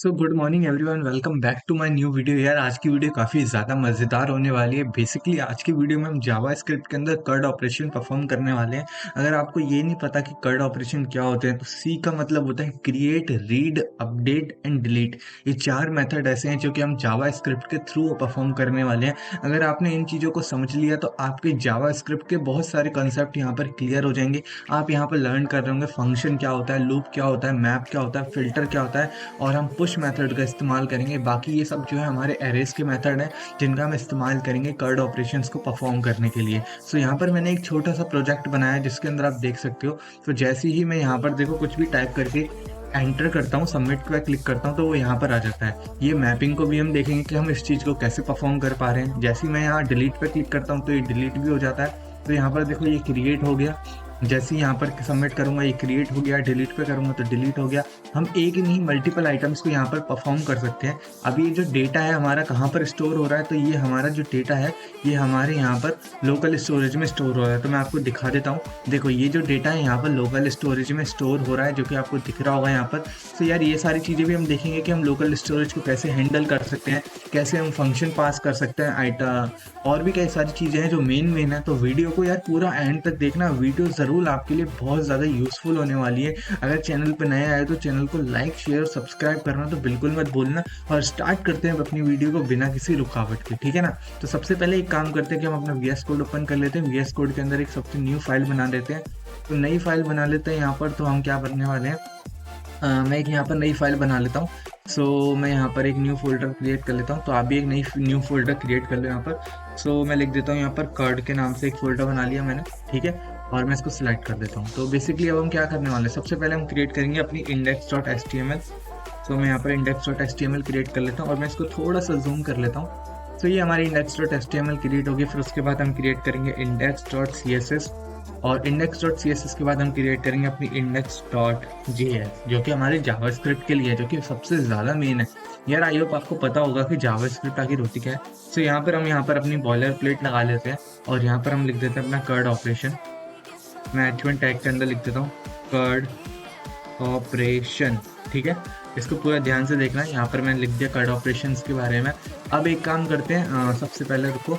So good morning everyone, welcome back to my new video. यार आज की video काफ़ी ज़्यादा मज़ेदार होने वाली है। बेसिकली आज की वीडियो में हम जावा स्क्रिप्ट के अंदर कर्ड ऑपरेशन परफॉर्म करने वाले हैं। अगर आपको ये नहीं पता कि कर्ड ऑपरेशन क्या होते हैं तो सी का मतलब होता है create, read, update and delete. ये चार मेथड ऐसे हैं जो कि हम जावा स्क्रिप्ट के थ्रू परफॉर्म करने वाले हैं। अगर आपने इन चीज़ों को समझ लिया तो आपके जावा स्क्रिप्ट के बहुत सारे कंसेप्ट यहाँ पर क्लियर हो जाएंगे। आप यहाँ पर लर्न कर रहे होंगे फंक्शन क्या होता है, लूप क्या होता है, मैप क्या होता है, फिल्टर क्या होता है, और हम पुश मेथड का इस्तेमाल करेंगे। बाकी ये सब जो है हमारे एरेज के मेथड हैं जिनका हम इस्तेमाल करेंगे कर्ड ऑपरेशंस को परफॉर्म करने के लिए। सो यहाँ पर मैंने एक छोटा सा प्रोजेक्ट बनाया है जिसके अंदर आप देख सकते हो। तो जैसे ही मैं यहाँ पर देखो कुछ भी टाइप करके एंटर करता हूँ, सबमिट पे क्लिक करता हूँ तो वो यहाँ पर आ जाता है। ये मैपिंग को भी हम देखेंगे कि हम इस चीज़ को कैसे परफॉर्म कर पा रहे हैं। जैसे ही मैं यहाँ डिलीट पे क्लिक करता हूँ तो ये डिलीट भी हो जाता है। तो यहाँ पर देखो ये क्रिएट हो गया। जैसे ही यहाँ पर सबमिट करूंगा ये क्रिएट हो गया, डिलीट पे करूंगा तो डिलीट हो गया। हम एक ही नहीं मल्टीपल आइटम्स को यहाँ पर परफॉर्म कर सकते हैं। अभी ये जो डेटा है हमारा कहाँ पर स्टोर हो रहा है, तो ये हमारा जो डेटा है ये हमारे यहाँ पर लोकल स्टोरेज में स्टोर हो रहा है। तो मैं आपको दिखा देता हूँ। देखो ये जो डेटा है यहाँ पर लोकल स्टोरेज में स्टोर हो रहा है, जो कि आपको दिख रहा होगा यहाँ पर। तो यार ये सारी चीज़ें भी हम देखेंगे कि हम लोकल स्टोरेज को कैसे हैंडल कर सकते हैं, कैसे हम फंक्शन पास कर सकते हैं आइटा, और भी कई सारी चीज़ें हैं जो मेन है। तो वीडियो को यार पूरा एंड तक देखना। वीडियो ज़रूर आपके लिए बहुत ज़्यादा यूज़फुल होने वाली है। अगर चैनल पर नए आए तो चैनल को लाइक, शेयर और सब्सक्राइब करना तो बिल्कुल मत भूलना। और स्टार्ट करते हैं अपनी वीडियो को बिना किसी रुकावट के, ठीक है ना। तो सबसे पहले एक काम करते हैं कि हम अपना वीएस कोड ओपन कर लेते हैं। वीएस कोड के अंदर एक सबसे न्यू फाइल बना देते हैं। तो नई फाइल बना लेते हैं यहाँ पर। तो हम क्या करने वाले हैं, मैं एक यहाँ पर नई फाइल बना लेता हूँ। सो मैं यहाँ पर एक न्यू फोल्डर क्रिएट कर लेता हूँ। तो आप भी एक नई न्यू फोल्डर क्रिएट कर लो यहाँ पर। सो मैं लिख देता हूँ यहाँ पर कर्ड के नाम से एक फोल्डर बना लिया मैंने, ठीक है। और मैं इसको सिलेक्ट कर देता हूँ। तो बेसिकली अब हम क्या करने वाले हैं, सबसे पहले हम क्रिएट करेंगे अपनी index.html। सो मैं यहाँ पर index.html क्रिएट कर लेता हूँ और मैं इसको थोड़ा सा जूम कर लेता हूँ। तो ये हमारी index.html क्रिएट होगी। फिर उसके बाद हम क्रिएट करेंगे index.css, और index.css के बाद हम क्रिएट करेंगे अपनी index.js, जो कि हमारे जावास्क्रिप्ट के लिए है, जो कि सबसे ज़्यादा मेन है। यार आई होप आपको पता होगा कि जावास्क्रिप्ट आखिर होती क्या है। तो यहाँ पर हम यहाँ पर अपनी बॉयलर प्लेट लगा लेते हैं और यहाँ पर हम लिख देते हैं अपना कर्ड ऑपरेशन। मैं h1 टैग के अंदर लिख देता हूँ कर्ड ऑपरेशन, ठीक है। इसको पूरा ध्यान से देखना है। यहाँ पर मैंने लिख दिया कर्ड ऑपरेशन के बारे में। अब एक काम करते हैं, सबसे पहले रुको।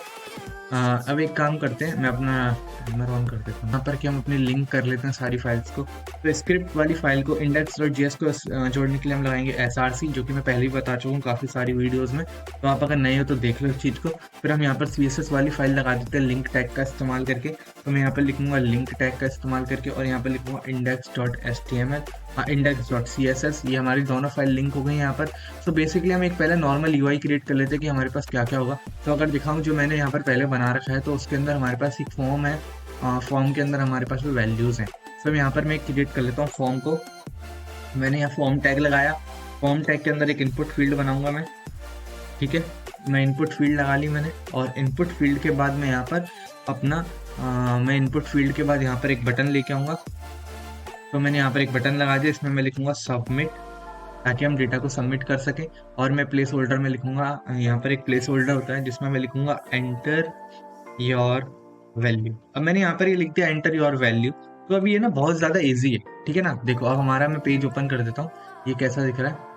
अब एक काम करते हैं, मैं अपना टाइमर ऑन कर देता हूँ। यहाँ पर कि हम अपने लिंक कर लेते हैं सारी फाइल्स को। तो स्क्रिप्ट वाली फाइल को index.js को जोड़ने के लिए हम लगाएंगे src, जो कि मैं पहले ही बता चुका हूँ काफ़ी सारी वीडियोस में। तो आप अगर नए हो तो देख लो इस चीज़ को। फिर हम यहाँ पर css वाली फाइल लगा देते हैं लिंक टैग का इस्तेमाल करके। तो मैं यहाँ पर लिखूंगा लिंक टैग का इस्तेमाल करके, और यहाँ पर लिखूंगा index.html, index.css। ये हमारी दोनों फाइल लिंक हो गई यहाँ पर। तो बेसिकली हम एक पहले नॉर्मल यूआई क्रिएट कर लेते हैं कि हमारे पास क्या क्या होगा। तो अगर दिखाऊं जो मैंने यहाँ पर पहले बना रखा है, तो उसके अंदर हमारे पास एक फॉर्म है। फॉर्म के अंदर हमारे पास भी वैल्यूज़ हैं। तो यहाँ पर मैं क्रिएट कर लेता हूँ फॉर्म को। मैंने यहाँ फॉर्म टैग लगाया। फॉर्म टैग के अंदर एक इनपुट फील्ड बनाऊंगा मैं, ठीक है। मैं इनपुट फील्ड लगा ली मैंने, और इनपुट फील्ड के बाद मैं यहाँ पर अपना मैं इनपुट फील्ड के बाद यहाँ पर एक बटन लेके आऊँगा। तो मैंने यहाँ पर एक बटन लगा दिया, इसमें मैं लिखूंगा सबमिट, ताकि हम डेटा को सबमिट कर सकें। और मैं प्लेस होल्डर में लिखूंगा, यहाँ पर एक प्लेस होल्डर होता है जिसमें मैं लिखूंगा एंटर योर वैल्यू। अब मैंने यहाँ पर ये लिख दिया एंटर योर वैल्यू। तो अब ये ना बहुत ज़्यादा इजी है, ठीक है ना। देखो अब हमारा मैं पेज ओपन कर देता हूँ, ये कैसा दिख रहा है।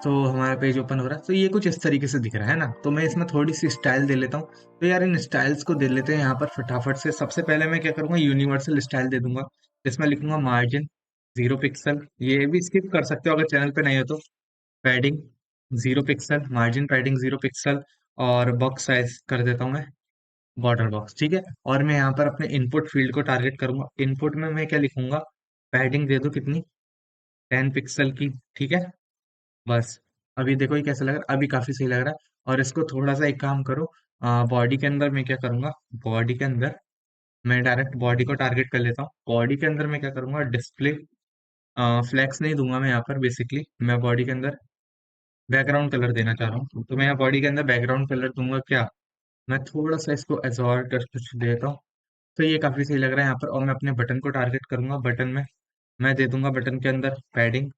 तो हमारा पेज ओपन हो रहा है, तो ये कुछ इस तरीके से दिख रहा है ना। तो मैं इसमें थोड़ी सी स्टाइल दे लेता हूँ। तो यार इन स्टाइल्स को दे लेते हैं यहाँ पर फटाफट से। सबसे पहले मैं क्या करूँगा, यूनिवर्सल स्टाइल दे दूंगा। इसमें लिखूंगा मार्जिन 0 पिक्सल, ये भी स्किप कर सकते हो अगर चैनल पे नहीं हो तो। Padding 0 pixel, margin padding 0 pixel, और बॉक्स साइज कर देता हूँ मैं बॉर्डर बॉक्स, ठीक है। और मैं यहाँ पर अपने इनपुट फील्ड को टारगेट करूंगा। इनपुट में मैं क्या लिखूंगा, पैडिंग दे दो कितनी, 10 पिक्सल की, ठीक है। बस अभी देखो ये कैसा लग रहा है, अभी काफी सही लग रहा है। और इसको थोड़ा सा एक काम करो, बॉडी के अंदर मैं क्या करूंगा, बॉडी के अंदर मैं डायरेक्ट बॉडी को टारगेट कर लेता हूँ। बॉडी के अंदर मैं क्या करूंगा, डिस्प्ले फ्लैक्स नहीं दूंगा मैं यहाँ पर। बेसिकली मैं बॉडी के अंदर बैकग्राउंड कलर देना चाह रहा हूँ, तो मैं यहाँ बॉडी के अंदर बैकग्राउंड कलर दूंगा क्या, मैं थोड़ा सा इसको एजॉर कर कुछ देता हूँ। तो ये काफी सही लग रहा है यहाँ पर। और मैं अपने बटन को टारगेट करूंगा। बटन में मैं दे दूंगा बटन के अंदर पैडिंग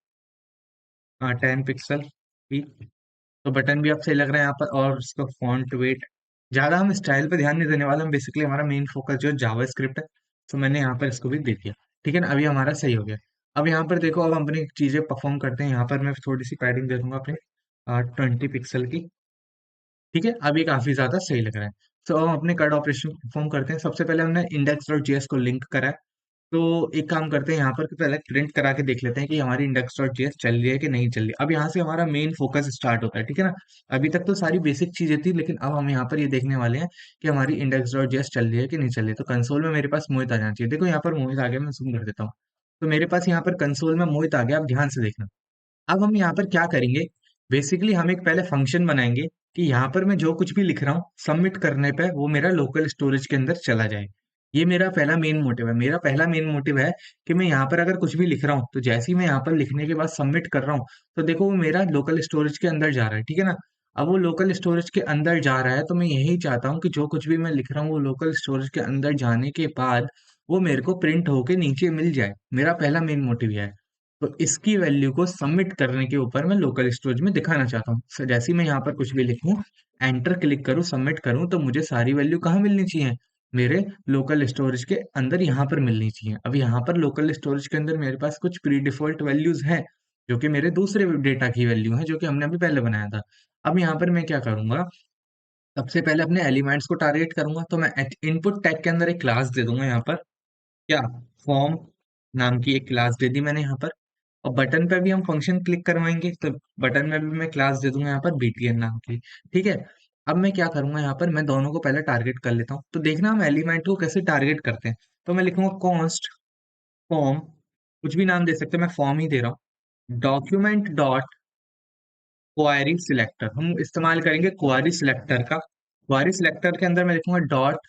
10 पिक्सल की। तो बटन भी अब सही लग रहा है यहाँ पर। और इसका फॉन्ट वेट, ज्यादा हम स्टाइल पे ध्यान नहीं देने वाले, हम बेसिकली हमारा मेन फोकस जो जावा स्क्रिप्ट है। तो मैंने यहाँ पर इसको भी दे दिया, ठीक है ना। अभी हमारा सही हो गया। अब यहाँ पर देखो, अब हम अपनी चीजें परफॉर्म करते हैं। यहाँ पर मैं थोड़ी सी पैडिंग दे दूंगा अपने 20 पिक्सल की। ठीक है, अब ये काफी ज्यादा सही लग रहा है। तो हम अपने कट ऑपरेशन परफॉर्म करते हैं। सबसे पहले हमने इंडेक्स डॉट जेएस को लिंक करा है। तो एक काम करते हैं यहाँ पर कि पहले प्रिंट करा के देख लेते हैं कि हमारी इंडेक्स डॉट जेएस चल रही है कि नहीं चल रही। अब यहाँ से हमारा मेन फोकस स्टार्ट होता है, ठीक है ना। अभी तक तो सारी बेसिक चीजें थी, लेकिन अब हम यहाँ पर ये देखने वाले हैं कि हमारी इंडेक्स डॉट जेएस चल रही है कि नहीं चल रही है। तो कंसोल में मेरे पास मोहित आ जाना चाहिए। देखो यहाँ पर मोहित आ गया, मैं जूम कर देता हूँ। तो मेरे पास यहाँ पर कंसोल में मोहित आ गया, आप ध्यान से देखना। अब हम यहाँ पर क्या करेंगे, बेसिकली हम एक पहले फंक्शन बनाएंगे कि यहाँ पर मैं जो कुछ भी लिख रहा हूँ सबमिट करने पे वो मेरा लोकल स्टोरेज के अंदर चला जाए। ये मेरा पहला मेन मोटिव है। मेरा पहला मेन मोटिव है कि मैं यहाँ पर अगर कुछ भी लिख रहा हूँ तो जैसे ही मैं यहाँ पर लिखने के बाद सबमिट कर रहा हूँ तो देखो वो मेरा लोकल स्टोरेज के अंदर जा रहा है, ठीक है ना। अब वो लोकल स्टोरेज के अंदर जा रहा है तो मैं यही चाहता हूँ कि जो कुछ भी मैं लिख रहा हूँ वो लोकल स्टोरेज के अंदर जाने के बाद वो मेरे को प्रिंट होके नीचे मिल जाए। मेरा पहला मेन मोटिव यह है। तो इसकी वैल्यू को सबमिट करने के ऊपर मैं लोकल स्टोरेज में दिखाना चाहता हूँ। जैसे ही मैं यहाँ पर कुछ भी लिखूं, एंटर क्लिक करूँ, सबमिट करूँ, तो मुझे सारी वैल्यू कहाँ मिलनी चाहिए, मेरे लोकल स्टोरेज के अंदर यहाँ पर मिलनी चाहिए। अब यहाँ पर लोकल स्टोरेज के अंदर मेरे पास कुछ प्री डिफॉल्ट वैल्यूज हैं जो कि मेरे दूसरे डेटा की वैल्यू है जो कि हमने अभी पहले बनाया था। अब यहाँ पर मैं क्या करूंगा, सबसे पहले अपने एलिमेंट्स को टारगेट करूंगा। तो मैं इनपुट टैग के अंदर एक क्लास दे दूंगा यहाँ पर, क्या, फॉर्म नाम की एक क्लास दे दी मैंने यहाँ पर। और बटन पे भी हम फंक्शन क्लिक करवाएंगे तो बटन में भी मैं क्लास दे दूंगा यहाँ पर बीटीएन नाम की। ठीक है। अब मैं क्या करूंगा, यहाँ पर मैं दोनों को पहले टारगेट कर लेता हूँ। तो देखना हम एलिमेंट को कैसे टारगेट करते हैं। तो मैं लिखूंगा कॉन्स्ट फॉर्म, कुछ भी नाम दे सकते हैं, मैं फॉर्म ही दे रहा हूँ। डॉक्यूमेंट डॉट क्वारी सिलेक्टर, हम इस्तेमाल करेंगे क्वारी सिलेक्टर का। क्वारी सिलेक्टर के अंदर मैं लिखूंगा डॉट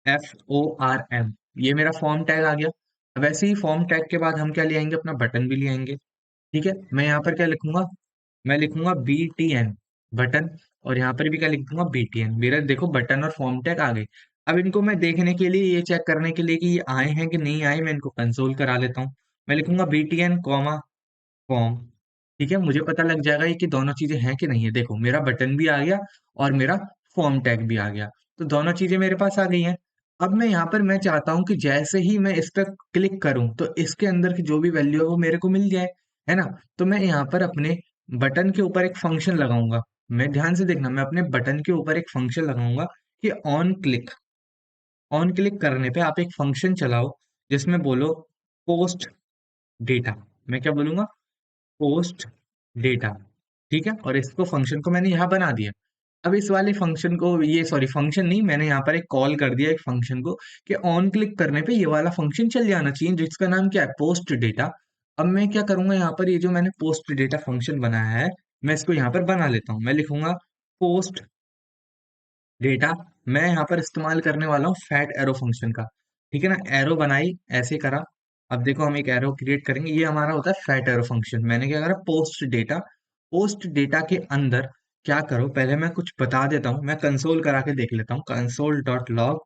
FORM, ये मेरा फॉर्म टैग आ गया। अब ऐसे ही फॉर्म टैग के बाद हम क्या ले आएंगे, अपना बटन भी ले आएंगे। ठीक है, मैं यहाँ पर क्या लिखूंगा, मैं लिखूंगा BTN बटन। और यहाँ पर भी क्या लिख दूंगा, BTN। मेरा देखो बटन और फॉर्म टैग आ गए। अब इनको मैं देखने के लिए, ये चेक करने के लिए कि ये आए हैं कि नहीं आए, मैं इनको कंसोल करा लेता हूँ। मैं लिखूंगा BTN कॉमा फॉर्म। ठीक है, मुझे पता लग जाएगा ये कि दोनों चीजें हैं कि नहीं है। देखो मेरा बटन भी आ गया और मेरा फॉर्म टैग भी आ गया। तो दोनों चीजें मेरे पास आ गई हैं। अब मैं यहाँ पर मैं चाहता हूँ कि जैसे ही मैं इस पर क्लिक करूँ तो इसके अंदर की जो भी वैल्यू है वो मेरे को मिल जाए, है ना। तो मैं यहाँ पर अपने बटन के ऊपर एक फंक्शन लगाऊंगा। मैं ध्यान से देखना, मैं अपने बटन के ऊपर एक फंक्शन लगाऊंगा कि ऑन क्लिक करने पे आप एक फंक्शन चलाओ जिसमें बोलो पोस्ट डेटा। मैं क्या बोलूंगा, पोस्ट डेटा। ठीक है, और इसको फंक्शन को मैंने यहाँ बना दिया। अब इस वाले फंक्शन को, ये सॉरी फंक्शन नहीं, मैंने यहाँ पर एक कॉल कर दिया एक फंक्शन को कि ऑन क्लिक करने पे ये वाला फंक्शन चल जाना चाहिए जिसका नाम क्या है, पोस्ट डेटा। अब मैं क्या करूंगा, यहाँ पर ये जो मैंने पोस्ट डेटा फंक्शन बनाया है मैं इसको यहाँ पर बना लेता हूँ। मैं लिखूंगा पोस्ट डेटा। मैं यहाँ पर इस्तेमाल करने वाला हूँ फैट एरो फंक्शन का। ठीक है ना, एरो बनाई, ऐसे करा। अब देखो हम एक एरो क्रिएट करेंगे, ये हमारा होता है फैट एरो फंक्शन। मैंने क्या करा, पोस्ट डेटा। पोस्ट डेटा के अंदर क्या करो, पहले मैं कुछ बता देता हूँ, मैं कंसोल करा के देख लेता हूँ, कंसोल डॉट लॉग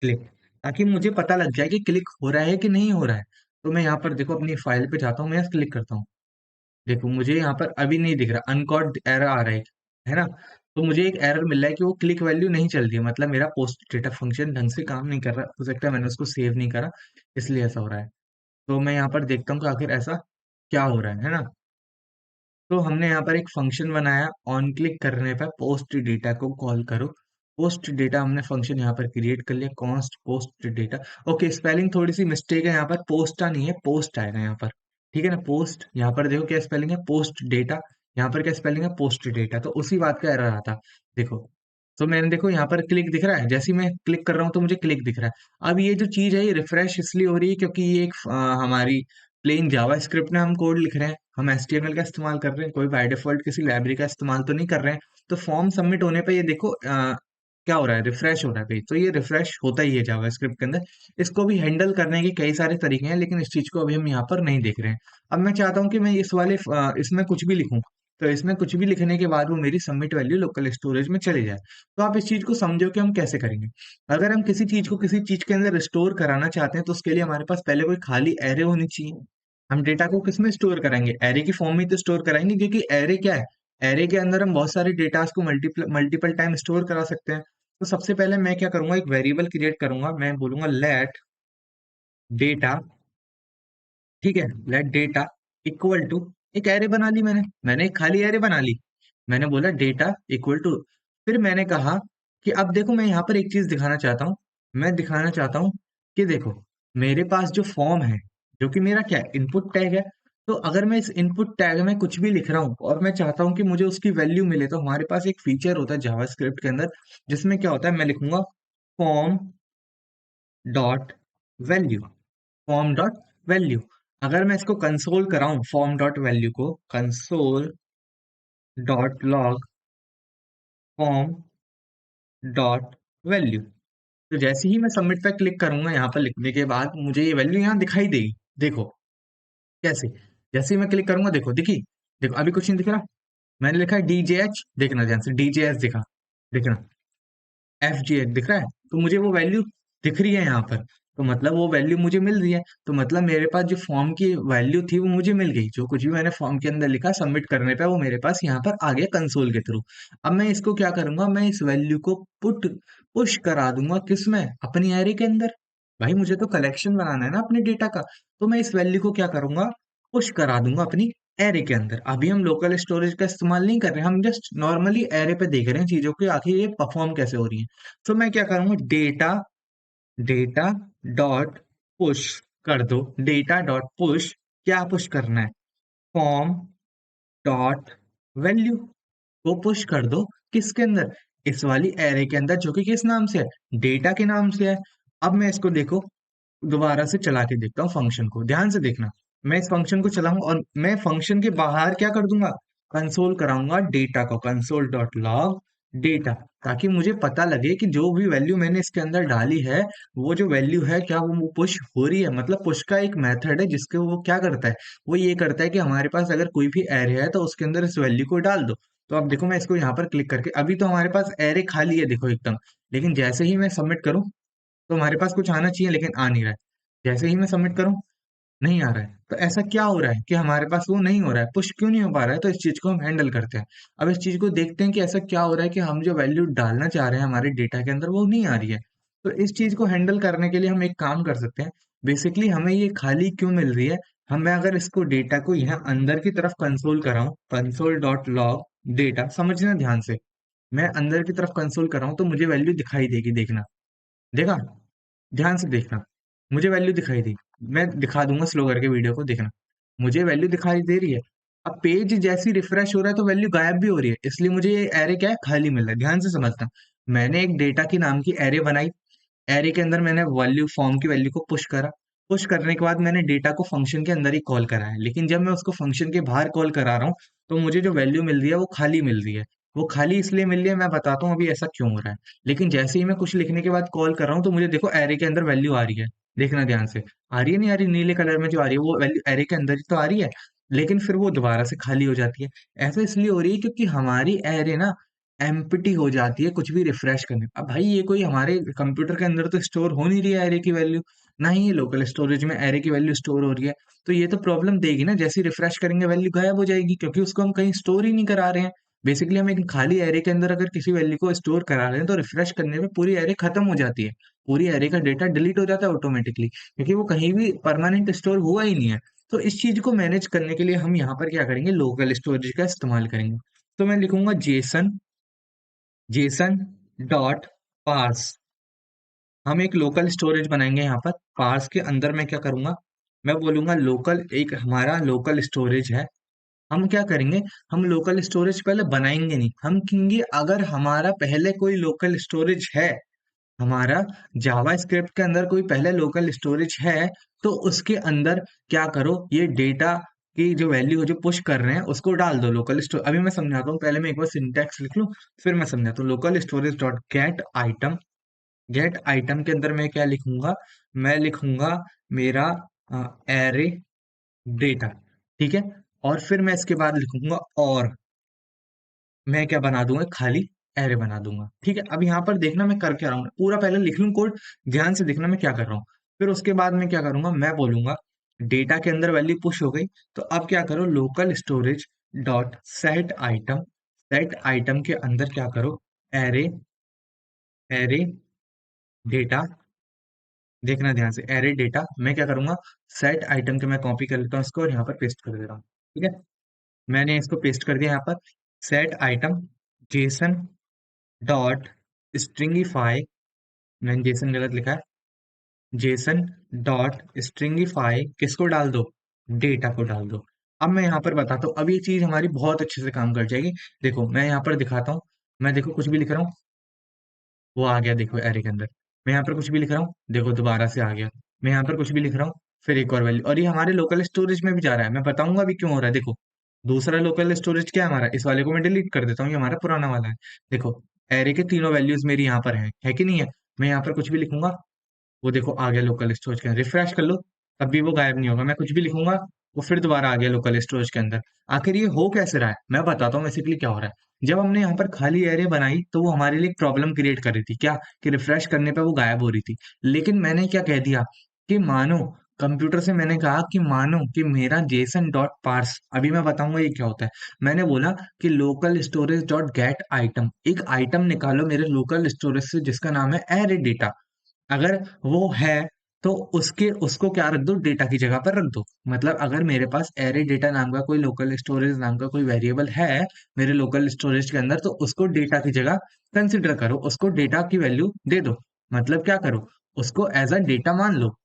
क्लिक, ताकि मुझे पता लग जाए कि क्लिक हो रहा है कि नहीं हो रहा है। तो मैं यहाँ पर देखो अपनी फाइल पे जाता हूँ, मैं क्लिक करता हूँ। देखो मुझे यहाँ पर अभी नहीं दिख रहा, अनकॉर्ड एरर आ रहा है ना। तो मुझे एक एरर मिल रहा है कि वो क्लिक वैल्यू नहीं चल रही है, मतलब मेरा पोस्ट डेटा फंक्शन ढंग से काम नहीं कर रहा। हो सकता है मैंने उसको सेव नहीं करा, इसलिए ऐसा हो रहा है। तो मैं यहाँ पर देखता हूँ कि आखिर ऐसा क्या हो रहा है ना। तो हमने यहाँ पर एक फंक्शन बनाया, ऑन क्लिक करने पर पोस्ट डेटा को कॉल करो। पोस्ट डेटा हमने फंक्शन यहाँ पर क्रिएट कर लिया, const post data. Okay, spelling थोड़ी सी मिस्टेक है, यहाँ पर पोस्टा नहीं है, पोस्ट आएगा यहाँ पर। ठीक है ना, पोस्ट, यहाँ पर देखो क्या स्पेलिंग है, पोस्ट डेटा। यहाँ पर क्या स्पेलिंग है, पोस्ट डेटा। तो उसी बात का एरर आता, देखो। तो मैंने देखो यहाँ पर क्लिक दिख रहा है, जैसे ही मैं क्लिक कर रहा हूँ तो मुझे क्लिक दिख रहा है। अब ये जो चीज है ये रिफ्रेश इसलिए हो रही है क्योंकि ये एक हमारी प्लेन जावा स्क्रिप्ट में हम कोड लिख रहे हैं, हम HTML का इस्तेमाल कर रहे हैं, कोई बाय डिफॉल्ट किसी लाइब्रेरी का इस्तेमाल तो नहीं कर रहे हैं। तो फॉर्म सबमिट होने पे ये देखो क्या हो रहा है, रिफ्रेश हो रहा है पेज। तो ये रिफ्रेश होता ही है जावा स्क्रिप्ट के अंदर। इसको भी हैंडल करने के कई सारे तरीके हैं, लेकिन इस चीज को अभी हम यहाँ पर नहीं देख रहे हैं। अब मैं चाहता हूँ कि मैं इस वाले इसमें कुछ भी लिखूं। तो इसमें कुछ भी लिखने के बाद वो मेरी सबमिट वैल्यू लोकल स्टोरेज में चली जाए। तो आप इस चीज को समझो कि हम कैसे करेंगे। अगर हम किसी चीज को किसी चीज के अंदर स्टोर कराना चाहते हैं तो उसके लिए हमारे पास पहले कोई खाली एरे होनी चाहिए। हम डेटा को किसमें स्टोर कराएंगे, एरे की फॉर्म में तो स्टोर कराएंगे, क्योंकि एरे क्या है, एरे के अंदर हम बहुत सारे डेटास को मल्टीपल मल्टीपल टाइम स्टोर करा सकते हैं। तो सबसे पहले मैं क्या करूंगा, एक वेरिएबल क्रिएट करूंगा, मैं बोलूंगा लेट डेटा। ठीक है, लेट डेटा इक्वल टू एक एरे बना ली मैंने एक खाली एरे बना ली। मैंने बोला डेटा इक्वल टू, फिर मैंने कहा कि अब देखो मैं यहाँ पर एक चीज दिखाना चाहता हूँ। मैं दिखाना चाहता हूँ कि देखो मेरे पास जो फॉर्म है, जो कि मेरा क्या है, इनपुट टैग है। तो अगर मैं इस इनपुट टैग में कुछ भी लिख रहा हूँ और मैं चाहता हूँ कि मुझे उसकी वैल्यू मिले, तो हमारे पास एक फीचर होता है जावास्क्रिप्ट के अंदर, जिसमें क्या होता है, मैं लिखूंगा form dot value, form dot value. अगर मैं इसको कंसोल कराऊं, फॉर्म डॉट वैल्यू को console dot log form dot value, तो जैसे ही मैं सबमिट पे क्लिक करूंगा, यहाँ पर लिखने के बाद मुझे ये वैल्यू यहाँ दिखाई देगी। देखो कैसे, जैसे ही मैं क्लिक करूंगा, देखो दिखी, देखो अभी कुछ नहीं दिख रहा। मैंने लिखा है डीजेएच, देखना ध्यान से, डीजेएच दिखा, देखना एफ दिख रहा है, तो मुझे वो वैल्यू दिख रही है यहाँ पर। तो मतलब वो वैल्यू मुझे मिल रही है। तो मतलब मेरे पास जो फॉर्म की वैल्यू थी वो मुझे मिल गई, जो कुछ भी मैंने फॉर्म के अंदर लिखा सबमिट करने पे वो मेरे पास यहाँ पर आ गया कंसोल के थ्रू। अब मैं इसको क्या करूंगा, मैं इस वैल्यू को पुश करा दूंगा, किसमें, अपनी एरे के अंदर। भाई मुझे तो कलेक्शन बनाना है ना अपने डेटा का। तो मैं इस वैल्यू को क्या करूंगा, पुश करा दूंगा अपनी एरे के अंदर। अभी हम लोकल स्टोरेज का इस्तेमाल नहीं कर रहे, हम जस्ट नॉर्मली एरे पे देख रहे हैं चीजों की आखिर ये परफॉर्म कैसे हो रही है। तो मैं क्या करूंगा, डेटा डेटा डॉट पुश कर दो, डेटा डॉट पुश, क्या पुश करना है, फॉर्म डॉट वैल्यू को पुश कर दो, किसके अंदर, इस वाली एरे के अंदर, जो कि किस नाम से है, डेटा के नाम से है। अब मैं इसको देखो दोबारा से चला के देखता हूँ फंक्शन को, ध्यान से देखना। मैं इस फंक्शन को चलाऊंगा और मैं फंक्शन के बाहर क्या कर दूंगा, कंसोल कराऊंगा डेटा को, कंसोल डॉट लॉग डेटा, ताकि मुझे पता लगे कि जो भी वैल्यू मैंने इसके अंदर डाली है, वो जो वैल्यू है क्या वो पुश हो रही है। मतलब पुश का एक मेथड है जिसके वो क्या करता है, वो ये करता है कि हमारे पास अगर कोई भी एरे है तो उसके अंदर इस वैल्यू को डाल दो। तो अब देखो मैं इसको यहाँ पर क्लिक करके, अभी तो हमारे पास एरे खाली है देखो एकदम, लेकिन जैसे ही मैं सबमिट करूँ तो हमारे पास कुछ आना चाहिए, लेकिन आ नहीं रहा है। जैसे ही मैं सबमिट करूं, नहीं आ रहा है। तो ऐसा क्या हो रहा है कि हमारे पास वो नहीं हो रहा है, पुश क्यों नहीं हो पा रहा है। तो इस चीज को हम हैंडल करते हैं। अब इस चीज को देखते हैं कि ऐसा क्या हो रहा है कि हम जो वैल्यू डालना चाह रहे हैं हमारे डेटा के अंदर वो नहीं आ रही है। तो इस चीज को हैंडल करने के लिए हम एक काम कर सकते हैं। बेसिकली हमें ये खाली क्यों मिल रही है, हमें अगर इसको डेटा को यहाँ अंदर की तरफ कंसोल कराऊं, कंसोल डॉट लॉग डेटा, समझना ध्यान से, मैं अंदर की तरफ कंसोल कराऊं तो मुझे वैल्यू दिखाई देगी, देखना, देखा, ध्यान से देखना, मुझे वैल्यू दिखाई दी। मैं दिखा दूंगा स्लो करके वीडियो को, देखना मुझे वैल्यू दिखाई दे रही है। अब पेज जैसी रिफ्रेश हो रहा है तो वैल्यू गायब भी हो रही है, इसलिए मुझे ये एरे क्या है, खाली मिल रहा है। ध्यान से समझना, मैंने एक डेटा की नाम की एरे बनाई, एरे के अंदर मैंने वैल्यू, फॉर्म की वैल्यू को पुश करा, पुश करने के बाद मैंने डेटा को फंक्शन के अंदर ही कॉल करा है, लेकिन जब मैं उसको फंक्शन के बाहर कॉल करा रहा हूँ तो मुझे जो वैल्यू मिल रही है वो खाली मिल रही है। वो खाली इसलिए मिल रही है, मैं बताता हूँ अभी ऐसा क्यों हो रहा है। लेकिन जैसे ही मैं कुछ लिखने के बाद कॉल कर रहा हूँ तो मुझे देखो एरे के अंदर वैल्यू आ रही है, देखना ध्यान से, आ रही है नहीं आ रही, नीले कलर में जो आ रही है वो वैल्यू एरे के अंदर ही तो आ रही है, लेकिन फिर वो दोबारा से खाली हो जाती है। ऐसा इसलिए हो रही है क्योंकि हमारी एरे ना एम्प्टी हो जाती है कुछ भी रिफ्रेश करने पे। अब भाई ये कोई हमारे कंप्यूटर के अंदर तो स्टोर हो नहीं रही है एरे की वैल्यू, ना ही ये लोकल स्टोरेज में एरे की वैल्यू स्टोर हो रही है। तो ये तो प्रॉब्लम देगी ना, जैसे ही रिफ्रेश करेंगे वैल्यू गायब हो जाएगी, क्योंकि उसको हम कहीं स्टोर ही नहीं करा रहे हैं। बेसिकली हम एक खाली एरे के अंदर अगर किसी वैल्यू को स्टोर करा रहे हैं तो रिफ्रेश करने पे पूरी एरे खत्म हो जाती है, पूरी एरे का डेटा डिलीट हो जाता है ऑटोमेटिकली, क्योंकि वो कहीं भी परमानेंट स्टोर हुआ ही नहीं है। तो इस चीज को मैनेज करने के लिए हम यहाँ पर क्या करेंगे, लोकल स्टोरेज का इस्तेमाल करेंगे। तो मैं लिखूंगा जेसन, जेसन डॉट पार्स, हम एक लोकल स्टोरेज बनाएंगे यहाँ पर। पार्स के अंदर मैं क्या करूंगा, मैं बोलूंगा लोकल, एक हमारा लोकल स्टोरेज है। हम क्या करेंगे, हम लोकल स्टोरेज पहले बनाएंगे नहीं, हम कहेंगे अगर हमारा पहले कोई लोकल स्टोरेज है, हमारा जावा स्क्रिप्ट के अंदर कोई पहले लोकल स्टोरेज है, तो उसके अंदर क्या करो, ये डेटा की जो वैल्यू जो पुश कर रहे हैं उसको डाल दो लोकल स्टोर। अभी मैं समझाता हूँ, पहले मैं एक बार सिंटैक्स लिख लूँ, फिर मैं समझाता हूँ। Local storage dot gate item, gate item के अंदर मैं क्या लिखूंगा, मैं लिखूंगा मेरा एरे डेटा, ठीक है। और फिर मैं इसके बाद लिखूंगा, और मैं क्या बना दूंगा, खाली एरे बना दूंगा, ठीक है। अब यहाँ पर देखना मैं कर क्या रहा हूँ, पूरा पहले लिख लूँ कोड, ध्यान से देखना मैं क्या कर रहा हूँ। फिर उसके बाद मैं क्या करूंगा, मैं बोलूंगा डेटा के अंदर वैल्यू पुश हो गई, तो अब क्या करो, local storage dot set item, set item के अंदर क्या करो, एरे, एरे डेटा, देखना ध्यान से, एरे डेटा मैं क्या करूंगा, सेट आइटम के मैं कॉपी कर लेता हूँ इसको और यहाँ पर पेस्ट कर देता हूँ, ठीक है। मैंने इसको पेस्ट कर दिया यहाँ पर। Set item Jason dot stringify, मैंने जेसन गलत लिखा है, जेसन डॉट स्ट्रिंगिफाई किसको डाल दो, डेटा को डाल दो। अब मैं यहाँ पर बताता हूँ, अब ये चीज हमारी बहुत अच्छे से काम कर जाएगी। देखो मैं यहाँ पर दिखाता हूँ, मैं देखो कुछ भी लिख रहा हूँ, वो आ गया देखो एरे के अंदर। मैं यहाँ पर कुछ भी लिख रहा हूँ, देखो दोबारा से आ गया। मैं यहाँ पर कुछ भी लिख रहा हूँ, फिर एक और वैल्यू, और ये हमारे लोकल स्टोरेज में भी जा रहा है। मैं बताऊंगा अभी क्यों हो रहा है। देखो दूसरा लोकल स्टोरेज क्या है हमारा, इस वाले को मैं डिलीट कर देता हूँ, ये हमारा पुराना वाला है। देखो एरे के तीनों वैल्यूज मेरी यहाँ पर है कि नहीं है। मैं यहाँ पर कुछ भी लिखूंगा, वो देखो आ गया लोकल स्टोरेज के अंदर। रिफ्रेश कर लो, तब भी वो गायब नहीं होगा। मैं कुछ भी लिखूंगा, वो फिर दोबारा आ गया लोकल स्टोरेज के अंदर। आखिर ये हो कैसे रहा है, मैं बताता हूँ बेसिकली क्या हो रहा है। जब हमने यहाँ पर खाली एरे बनाई तो वो हमारे लिए एक प्रॉब्लम क्रिएट कर रही थी, क्या कि रिफ्रेश करने पे वो गायब हो रही थी। लेकिन मैंने क्या कह दिया कि मानो, कंप्यूटर से मैंने कहा कि मानो कि मेरा जेसन डॉट पार्स, अभी मैं बताऊंगा ये क्या होता है। मैंने बोला कि local storage dot gate item, एक आइटम निकालो मेरे लोकल स्टोरेज से जिसका नाम है एरे डेटा। अगर वो है तो उसके उसको क्या रख दो, डेटा की जगह पर रख दो। मतलब अगर मेरे पास एरे डेटा नाम का कोई लोकल स्टोरेज नाम का कोई वेरिएबल है मेरे लोकल स्टोरेज के अंदर, तो उसको डेटा की जगह कंसिडर करो, उसको डेटा की वैल्यू दे दो। मतलब क्या करो, उसको एज अ डेटा मान लो।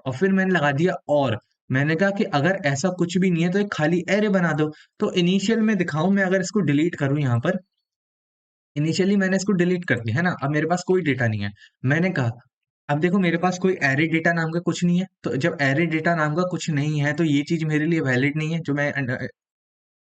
और फिर मैंने लगा दिया, और मैंने कहा कि अगर ऐसा कुछ भी नहीं है तो एक खाली एरे बना दो। तो इनिशियल में दिखाऊं, मैं अगर इसको डिलीट करूं यहाँ पर, इनिशियली मैंने इसको डिलीट कर दिया है ना, अब मेरे पास कोई डेटा नहीं है। मैंने कहा अब देखो मेरे पास कोई एरे डेटा नाम का कुछ नहीं है, तो जब एरे डेटा नाम का कुछ नहीं है तो ये चीज मेरे लिए वैलिड नहीं है जो मैं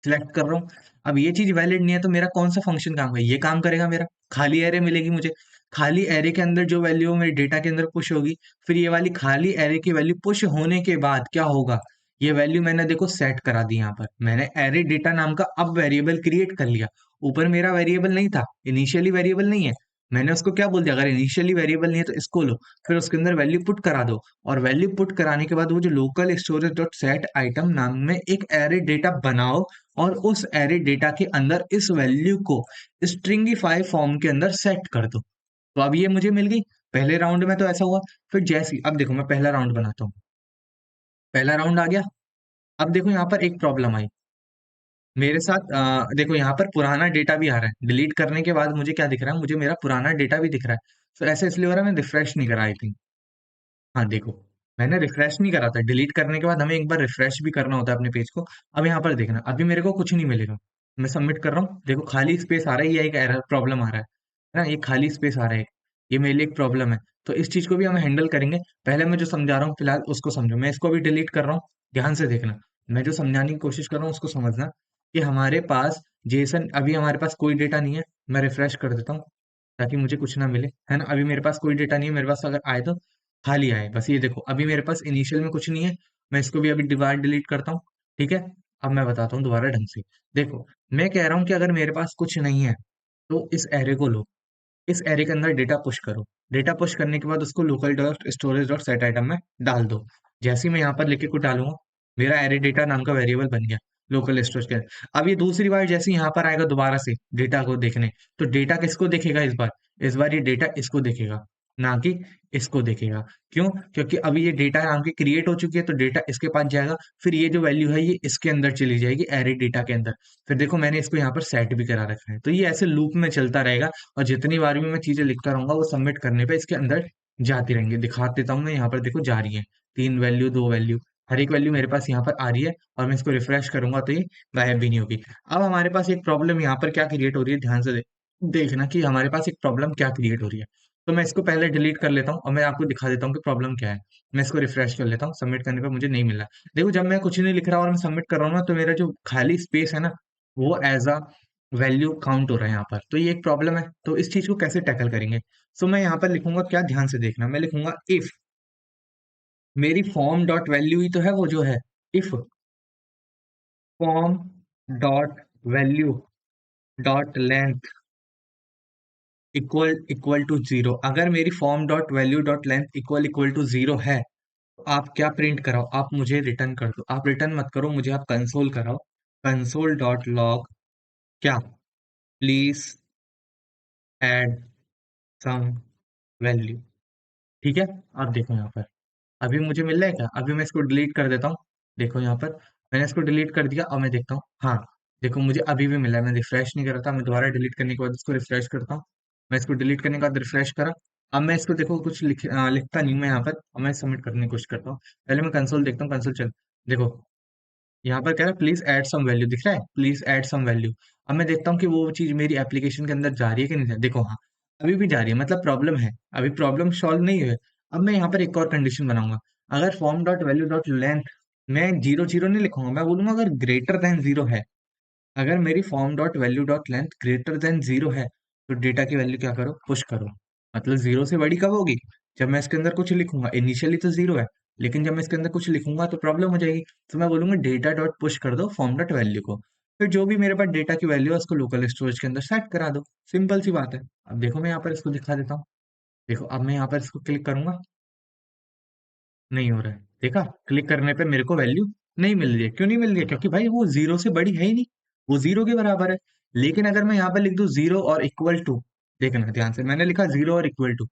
सिलेक्ट कर रहा हूँ। अब ये चीज वैलिड नहीं है तो मेरा कौन सा फंक्शन काम का ये काम करेगा, मेरा खाली एरे मिलेगी मुझे। खाली एरे के अंदर जो वैल्यू मेरे डेटा के अंदर पुश होगी, फिर ये वाली खाली एरे की वैल्यू पुश होने के बाद क्या होगा, ये वैल्यू मैंने देखो सेट करा दी। यहाँ पर मैंने एरे डेटा नाम का अब वेरिएबल क्रिएट कर लिया। ऊपर मेरा वेरिएबल नहीं था, इनिशियली वेरिएबल नहीं है। मैंने उसको क्या बोल दिया, अगर इनिशियली वेरिएबल नहीं है तो इसको लो, फिर उसके अंदर वैल्यू पुट करा दो। और वैल्यू पुट कराने के बाद वो जो local storage dot set item नाम में एक एरे डेटा बनाओ, और उस एरे डेटा के अंदर इस वैल्यू को स्ट्रिंगिफाई फॉर्म के अंदर सेट कर दो। तो अब ये मुझे मिल गई। पहले राउंड में तो ऐसा हुआ। फिर जैसे ही अब देखो मैं पहला राउंड बनाता हूँ, पहला राउंड आ गया। अब देखो यहाँ पर एक प्रॉब्लम आई मेरे साथ। देखो यहाँ पर पुराना डेटा भी आ रहा है, डिलीट करने के बाद मुझे क्या दिख रहा है, मुझे मेरा पुराना डेटा भी दिख रहा है। तो ऐसा इसलिए हो रहा है, मैं रिफ्रेश नहीं करा आई थिंक। हाँ देखो, मैंने रिफ्रेश नहीं करा था। डिलीट करने के बाद हमें एक बार रिफ्रेश भी करना होता है अपने पेज को। अब यहाँ पर देखना, अभी मेरे को कुछ नहीं मिलेगा। मैं सबमिट कर रहा हूँ, देखो खाली स्पेस आ रहा है, ये एक एरर प्रॉब्लम आ रहा है ना, ये खाली स्पेस आ रहा है। ये मेरे लिए एक प्रॉब्लम है। तो इस चीज को भी हम हैंडल करेंगे। पहले मैं जो समझा रहा हूँ फिलहाल उसको समझो, मैं इसको अभी डिलीट कर रहा हूँ। ध्यान से देखना, मैं जो समझाने की कोशिश कर रहा हूँ उसको समझना। कि हमारे पास जेसन, अभी हमारे पास कोई डेटा नहीं है। मैं रिफ्रेश कर देता हूँ ताकि मुझे कुछ ना मिले, है ना। अभी मेरे पास कोई डेटा नहीं है, मेरे पास अगर आए तो खाली आए बस। ये देखो अभी मेरे पास इनिशियल में कुछ नहीं है। मैं इसको भी अभी डिवाइड डिलीट करता हूँ। ठीक है, अब मैं बताता हूँ दोबारा ढंग से। देखो मैं कह रहा हूँ कि अगर मेरे पास कुछ नहीं है तो इस एरे को लो, इस एरे के अंदर डेटा पुश करो। डेटा पुश करने के बाद उसको local dot storage dot set item में डाल दो। जैसे ही मैं यहाँ पर लिख के कुछ डालूंगा, मेरा एरे डेटा नाम का वेरिएबल बन गया लोकल स्टोरेज के अंदर। अब ये दूसरी बार जैसे ही यहाँ पर आएगा दोबारा से डेटा को देखने, तो डेटा किसको देखेगा इस बार ये डेटा इसको देखेगा, ना कि इसको देखेगा। क्यों? क्योंकि अभी ये डेटा नाम की क्रिएट हो चुकी है, तो डेटा इसके पास जाएगा। फिर ये जो वैल्यू है ये इसके अंदर चली जाएगी एरे डेटा के अंदर। फिर देखो मैंने इसको यहाँ पर सेट भी करा रखा है, तो ये ऐसे लूप में चलता रहेगा। और जितनी बार भी मैं चीजें लिखता रहूंगा वो सबमिट करने पे इसके अंदर जाती रहेंगी। दिखा देता हूँ मैं, यहाँ पर देखो जा रही है, तीन वैल्यू, दो वैल्यू, हर एक वैल्यू मेरे पास यहाँ पर आ रही है। और मैं इसको रिफ्रेश करूंगा तो ये गायब भी नहीं होगी। अब हमारे पास एक प्रॉब्लम यहाँ पर क्या क्रिएट हो रही है, ध्यान से देखना कि हमारे पास एक प्रॉब्लम क्या क्रिएट हो रही है। तो मैं इसको पहले डिलीट कर लेता हूँ और मैं आपको दिखा देता हूँ कि प्रॉब्लम क्या है। मैं इसको रिफ्रेश कर लेता हूँ, सबमिट करने पर मुझे नहीं मिला। देखो जब मैं कुछ नहीं लिख रहा और मैं सबमिट कर रहा हूँ ना, तो मेरा जो खाली स्पेस है ना, वो एज अ वैल्यू काउंट हो रहा है यहाँ पर। तो ये एक प्रॉब्लम है, तो इस चीज को कैसे टैकल करेंगे। सो मैं यहाँ पर लिखूंगा क्या, ध्यान से देखना, मैं लिखूंगा इफ मेरी फॉर्म डॉट वैल्यू ही तो है वो जो है, if form dot value dot length equal equal to zero. अगर मेरी form dot value dot length equal equal to zero है, तो आप क्या प्रिंट कराओ, आप मुझे रिटर्न कर दो। आप रिटर्न मत करो मुझे, आप कंसोल कराओ। कंसोल डॉट लॉग क्या, प्लीज एड सम वैल्यू। ठीक है, आप देखो यहाँ पर अभी मुझे मिल रहा है क्या। अभी मैं इसको डिलीट कर देता हूँ। देखो यहाँ पर मैंने इसको डिलीट कर दिया और मैं देखता हूँ, हाँ देखो मुझे अभी भी मिला है, मैं रिफ्रेश नहीं कर रहा था, मैं दोबारा डिलीट करने के बाद इसको रिफ्रेश करता हूँ। मैं इसको डिलीट करने के बाद रिफ्रेश करा। अब मैं इसको देखो कुछ लिखता नहीं मैं यहाँ पर। अब मैं सबमिट करने की कोशिश करता हूँ। पहले मैं कंसोल देखता हूँ, कंसोल चल। देखो यहाँ पर कह रहा है प्लीज ऐड सम वैल्यू, दिख रहा है प्लीज ऐड सम वैल्यू। अब मैं देखता हूँ कि वो चीज मेरी एप्लीकेशन के अंदर जा रही है कि नहीं जा रही। देखो हाँ, अभी भी जा रही है, मतलब प्रॉब्लम है, अभी प्रॉब्लम सॉल्व नहीं हुई है। अब मैं यहाँ पर एक और कंडीशन बनाऊंगा। अगर form dot value dot length, मैं जीरो जीरो नहीं लिखूंगा, मैं बोलूंगा अगर ग्रेटर देन जीरो है। अगर मेरी form dot value dot length greater than zero है, तो डेटा की वैल्यू क्या करो, पुश करो। मतलब जीरो से बड़ी कब होगी, जब मैं इसके अंदर कुछ लिखूंगा। इनिशियली तो जीरो है, लेकिन जब मैं इसके अंदर कुछ लिखूंगा तो प्रॉब्लम हो जाएगी। तो मैं बोलूंगा डेटा डॉट पुश कर दो फॉर्म डॉट वैल्यू को। फिर जो भी मेरे पास डेटा की वैल्यू है उसको लोकल स्टोरेज के अंदर सेट करा दो। सिंपल सी बात है। अब देखो मैं यहाँ पर इसको दिखा देता हूँ। देखो अब मैं यहाँ पर इसको क्लिक करूंगा, नहीं हो रहा है। देखा, क्लिक करने पे मेरे को वैल्यू नहीं मिल रही है। क्यों नहीं मिल रही है, क्योंकि भाई वो जीरो से बड़ी है ही नहीं, वो जीरो के बराबर है। लेकिन अगर मैं यहाँ पर लिख दूं जीरो और इक्वल टू, देखना ध्यान से, मैंने लिखा जीरो और इक्वल टू,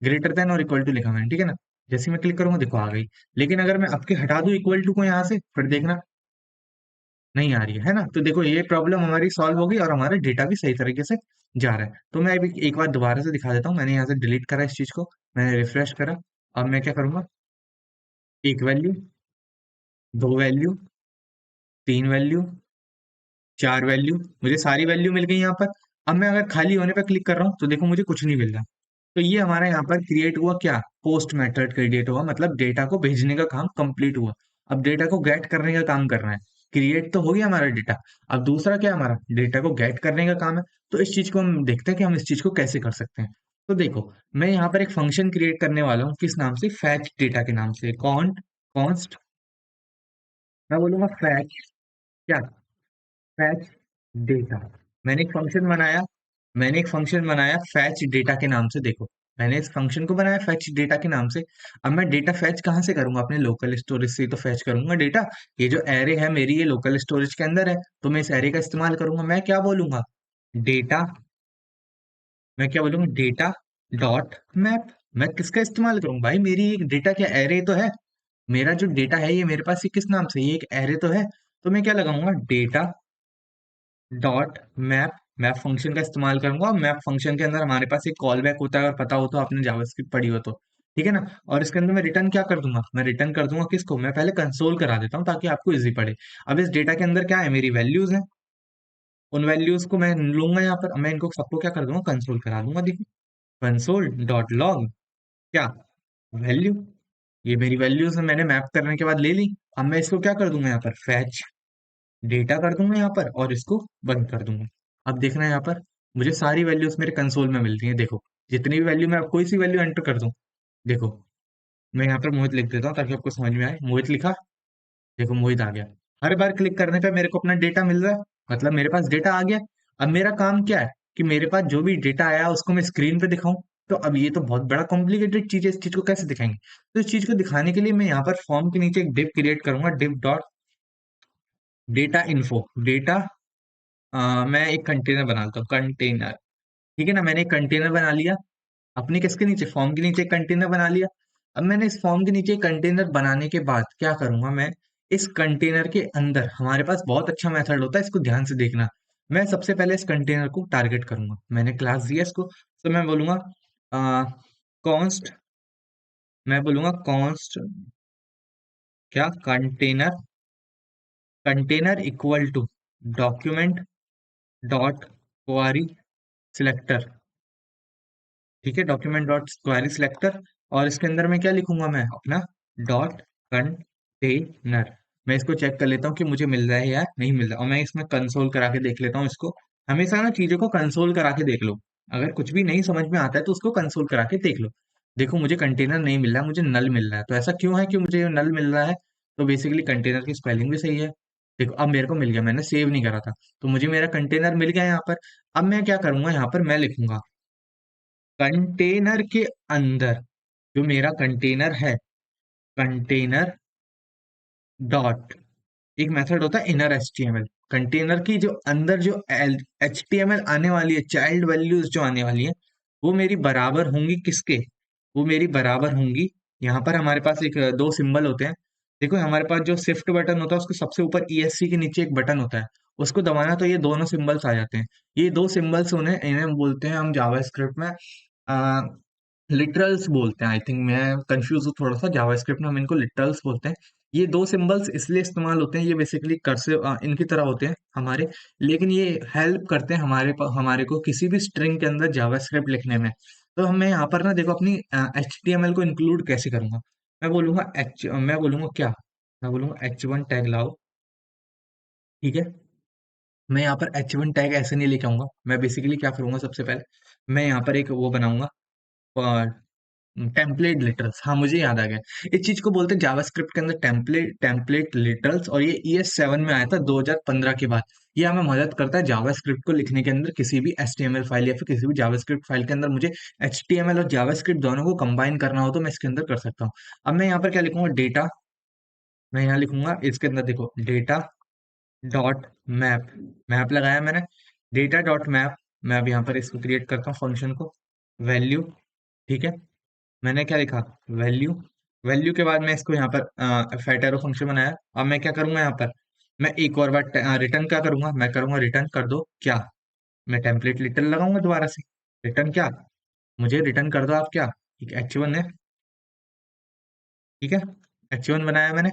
ग्रेटर देन और इक्वल टू लिखा मैंने, ठीक है ना। जैसे मैं क्लिक करूंगा देखो आ गई। लेकिन अगर मैं आपके हटा दूं इक्वल टू को यहाँ से, फिर देखना नहीं आ रही है ना। तो देखो ये प्रॉब्लम हमारी सॉल्व होगी और हमारा डेटा भी सही तरीके से जा रहा है। तो मैं अभी एक बार दोबारा से दिखा देता हूँ। मैंने यहाँ से डिलीट करा इस चीज को, मैंने रिफ्रेश करा। अब मैं क्या करूंगा, एक वैल्यू, दो वैल्यू, तीन वैल्यू, चार वैल्यू, मुझे सारी वैल्यू मिल गई यहाँ पर। अब मैं अगर खाली होने पर क्लिक कर रहा हूँ तो देखो मुझे कुछ नहीं मिल रहा। तो ये हमारा यहाँ पर क्रिएट हुआ क्या, पोस्ट मेथड क्रिएट हुआ, मतलब डेटा को भेजने का काम कंप्लीट हुआ। अब डेटा को गेट करने का काम कर रहे हैं। क्रिएट तो हो गया हमारा डेटा, अब दूसरा क्या हमारा डेटा को गेट करने का काम है। तो इस चीज को हम देखते हैं कि हम इस चीज को कैसे कर सकते हैं। तो देखो मैं यहाँ पर एक फंक्शन क्रिएट करने वाला हूँ, किस नाम से, फैच डेटा के नाम से। कॉन्स्ट, मैं बोलूंगा फैच, क्या, फैच डेटा। मैंने एक फंक्शन बनाया, मैंने एक फंक्शन बनाया फैच डेटा के नाम से। देखो मैंने इस फंक्शन को बनाया फैच डेटा के नाम से। अब मैं डेटा फैच कहाँ से करूंगा, अपने लोकल स्टोरेज से ही तो फैच करूंगा डेटा। ये जो एरे है मेरी, ये लोकल स्टोरेज के अंदर है, तो मैं इस एरे का इस्तेमाल करूंगा। मैं क्या बोलूंगा, डेटा, मैं क्या बोलूंगा, डेटा डॉट मैप। मैं किसका इस्तेमाल करूंगा भाई, मेरी एक डेटा क्या एरे तो है। मेरा जो डेटा है ये मेरे पास, ये किस नाम से, ये एक एरे तो है। तो मैं क्या लगाऊंगा, data dot map. Map function का इस्तेमाल करूंगा, और मैप फंक्शन के अंदर हमारे पास एक कॉल बैक होता है, अगर पता हो तो, आपने जावास्क्रिप्ट पढ़ी हो तो, ठीक है ना। और इसके अंदर मैं रिटर्न क्या कर दूंगा, मैं रिटर्न कर दूंगा किसको, मैं पहले कंसोल करा देता हूँ ताकि आपको इजी पड़े। अब इस डेटा के अंदर क्या है, मेरी वैल्यूज हैं। उन वैल्यूज को मैं लूंगा यहाँ पर, मैं इनको सबको क्या कर दूंगा, कंसोल करा दूंगा। देखो कंसोल डॉट लॉग, क्या, वैल्यू। ये मेरी वैल्यूज है, मैंने मैप करने के बाद ले ली। अब मैं इसको क्या कर दूंगा, यहाँ पर फैच डेटा कर दूंगा यहाँ पर, और इसको बंद कर दूंगा। अब देखना यहाँ पर मुझे सारी वैल्यूज मेरे कंसोल में मिल रही है। देखो जितनी भी वैल्यू, मैं कोई सी वैल्यू एंटर कर दूं, देखो मैं यहाँ पर मोहित लिख देता हूँ ताकि आपको समझ में आए। मोहित लिखा, देखो मोहित आ गया। हर बार क्लिक करने पे मेरे को अपना डेटा मिल रहा है, मतलब मेरे पास डेटा आ गया। अब मेरा काम क्या है कि मेरे पास जो भी डेटा आया उसको मैं स्क्रीन पे दिखाऊं। तो अब ये तो बहुत बड़ा कॉम्प्लिकेटेड चीज है, इस चीज को कैसे दिखाएंगे। तो इस चीज को दिखाने के लिए मैं यहाँ पर फॉर्म के नीचे एक डिव क्रिएट करूंगा, div dot data info. Data, मैं एक कंटेनर बना लेता हूँ, कंटेनर, ठीक है ना। मैंने एक कंटेनर बना लिया, अपने किसके नीचे, फॉर्म के नीचे एक कंटेनर बना लिया। अब मैंने इस फॉर्म के नीचे कंटेनर बनाने के बाद क्या करूंगा, मैं इस कंटेनर के अंदर, हमारे पास बहुत अच्छा मेथड होता है, इसको ध्यान से देखना। मैं सबसे पहले इस कंटेनर को टारगेट करूंगा, मैंने क्लास दिया इसको, तो मैं बोलूंगा कॉन्स्ट, मैं बोलूंगा कॉन्स्ट, क्या, container, container equal to document dot query selector, ठीक है, डॉक्यूमेंट डॉट क्वेरी सिलेक्टर। और इसके अंदर मैं क्या लिखूंगा, मैं अपना डॉट कंटेनर। मैं इसको चेक कर लेता हूँ कि मुझे मिल रहा है या नहीं मिल रहा, और मैं इसमें कंसोल करा के देख लेता हूँ इसको। हमेशा ना चीजों को कंसोल करा के देख लो, अगर कुछ भी नहीं समझ में आता है तो उसको कंसोल करा के देख लो। देखो मुझे कंटेनर नहीं मिल रहा है, मुझे नल मिल रहा है। तो ऐसा क्यों है कि मुझे नल मिल रहा है, तो बेसिकली कंटेनर की स्पेलिंग भी सही है। देखो अब मेरे को मिल गया, मैंने सेव नहीं करा था, तो मुझे मेरा कंटेनर मिल गया यहाँ पर। अब मैं क्या करूंगा, यहाँ पर मैं लिखूंगा कंटेनर के अंदर, जो मेरा कंटेनर है, कंटेनर डॉट, एक मेथड होता है इनर एचटीएमएल। कंटेनर की जो अंदर जो एचटीएमएल आने वाली है, चाइल्ड वैल्यूज जो आने वाली है, वो मेरी बराबर होंगी किसके, वो मेरी बराबर होंगी, यहाँ पर हमारे पास एक दो सिंबल होते हैं। देखो हमारे पास जो शिफ्ट बटन होता है उसके सबसे ऊपर ईएससी के नीचे एक बटन होता है, उसको दबाना तो ये दोनों सिंबल्स आ जाते हैं। ये दो सिंबल्स उन्हें इन्हें बोलते हैं हम जावास्क्रिप्ट में लिटरल्स बोलते हैं। आई थिंक मैं कंफ्यूज हूँ थोड़ा सा, जावास्क्रिप्ट में हम इनको लिटरल्स बोलते हैं। ये दो सिंबल्स इसलिए इस्तेमाल होते हैं, ये बेसिकली कर्सिव इनकी तरह होते हैं हमारे, लेकिन ये हेल्प करते हैं हमारे को किसी भी स्ट्रिंग के अंदर जावास्क्रिप्ट लिखने में। तो मैं यहाँ पर ना देखो अपनी HTML को इंक्लूड कैसे करूंगा। मैं बोलूंगा क्या, मैं बोलूंगा H1 टैग लाओ। ठीक है, मैं यहाँ पर H1 टैग ऐसे नहीं लेके आऊंगा। मैं बेसिकली क्या करूंगा, सबसे पहले मैं यहाँ पर एक वो बनाऊंगा, टेम्पलेट लिटरल्स। हाँ मुझे याद आ गया, इस चीज को बोलते हैं जावास्क्रिप्ट के अंदर टेम्पलेट लिटरल्स, और ये ES7 में आया था 2015 के बाद। ये हमें मदद करता है जावास्क्रिप्ट को लिखने के अंदर, किसी भी HTML फाइल या फिर किसी भी जावास्क्रिप्ट फाइल के अंदर मुझे HTML और जावास्क्रिप्ट दोनों को कंबाइन करना हो तो मैं इसके अंदर कर सकता हूँ। अब मैं यहाँ पर क्या लिखूंगा, डेटा। मैं यहाँ लिखूंगा इसके अंदर, देखो डेटा डॉट मैप, मैप लगाया मैंने, डेटा डॉट मैप। मैं अब यहाँ पर इसको क्रिएट करता हूँ फंक्शन को, वैल्यू। ठीक है, मैंने क्या लिखा, वैल्यू। वैल्यू के बाद मैं इसको यहाँ पर फैट एरो फंक्शन बनाया। अब मैं क्या करूंगा यहाँ पर, मैं एक और बार रिटर्न क्या करूंगा, मैं करूंगा रिटर्न कर दो क्या। मैं टेम्पलेट लिटल लगाऊंगा दोबारा से, रिटर्न क्या, मुझे रिटर्न कर दो आप क्या। ठीक है, H1 है। ठीक है, H1 बनाया मैंने,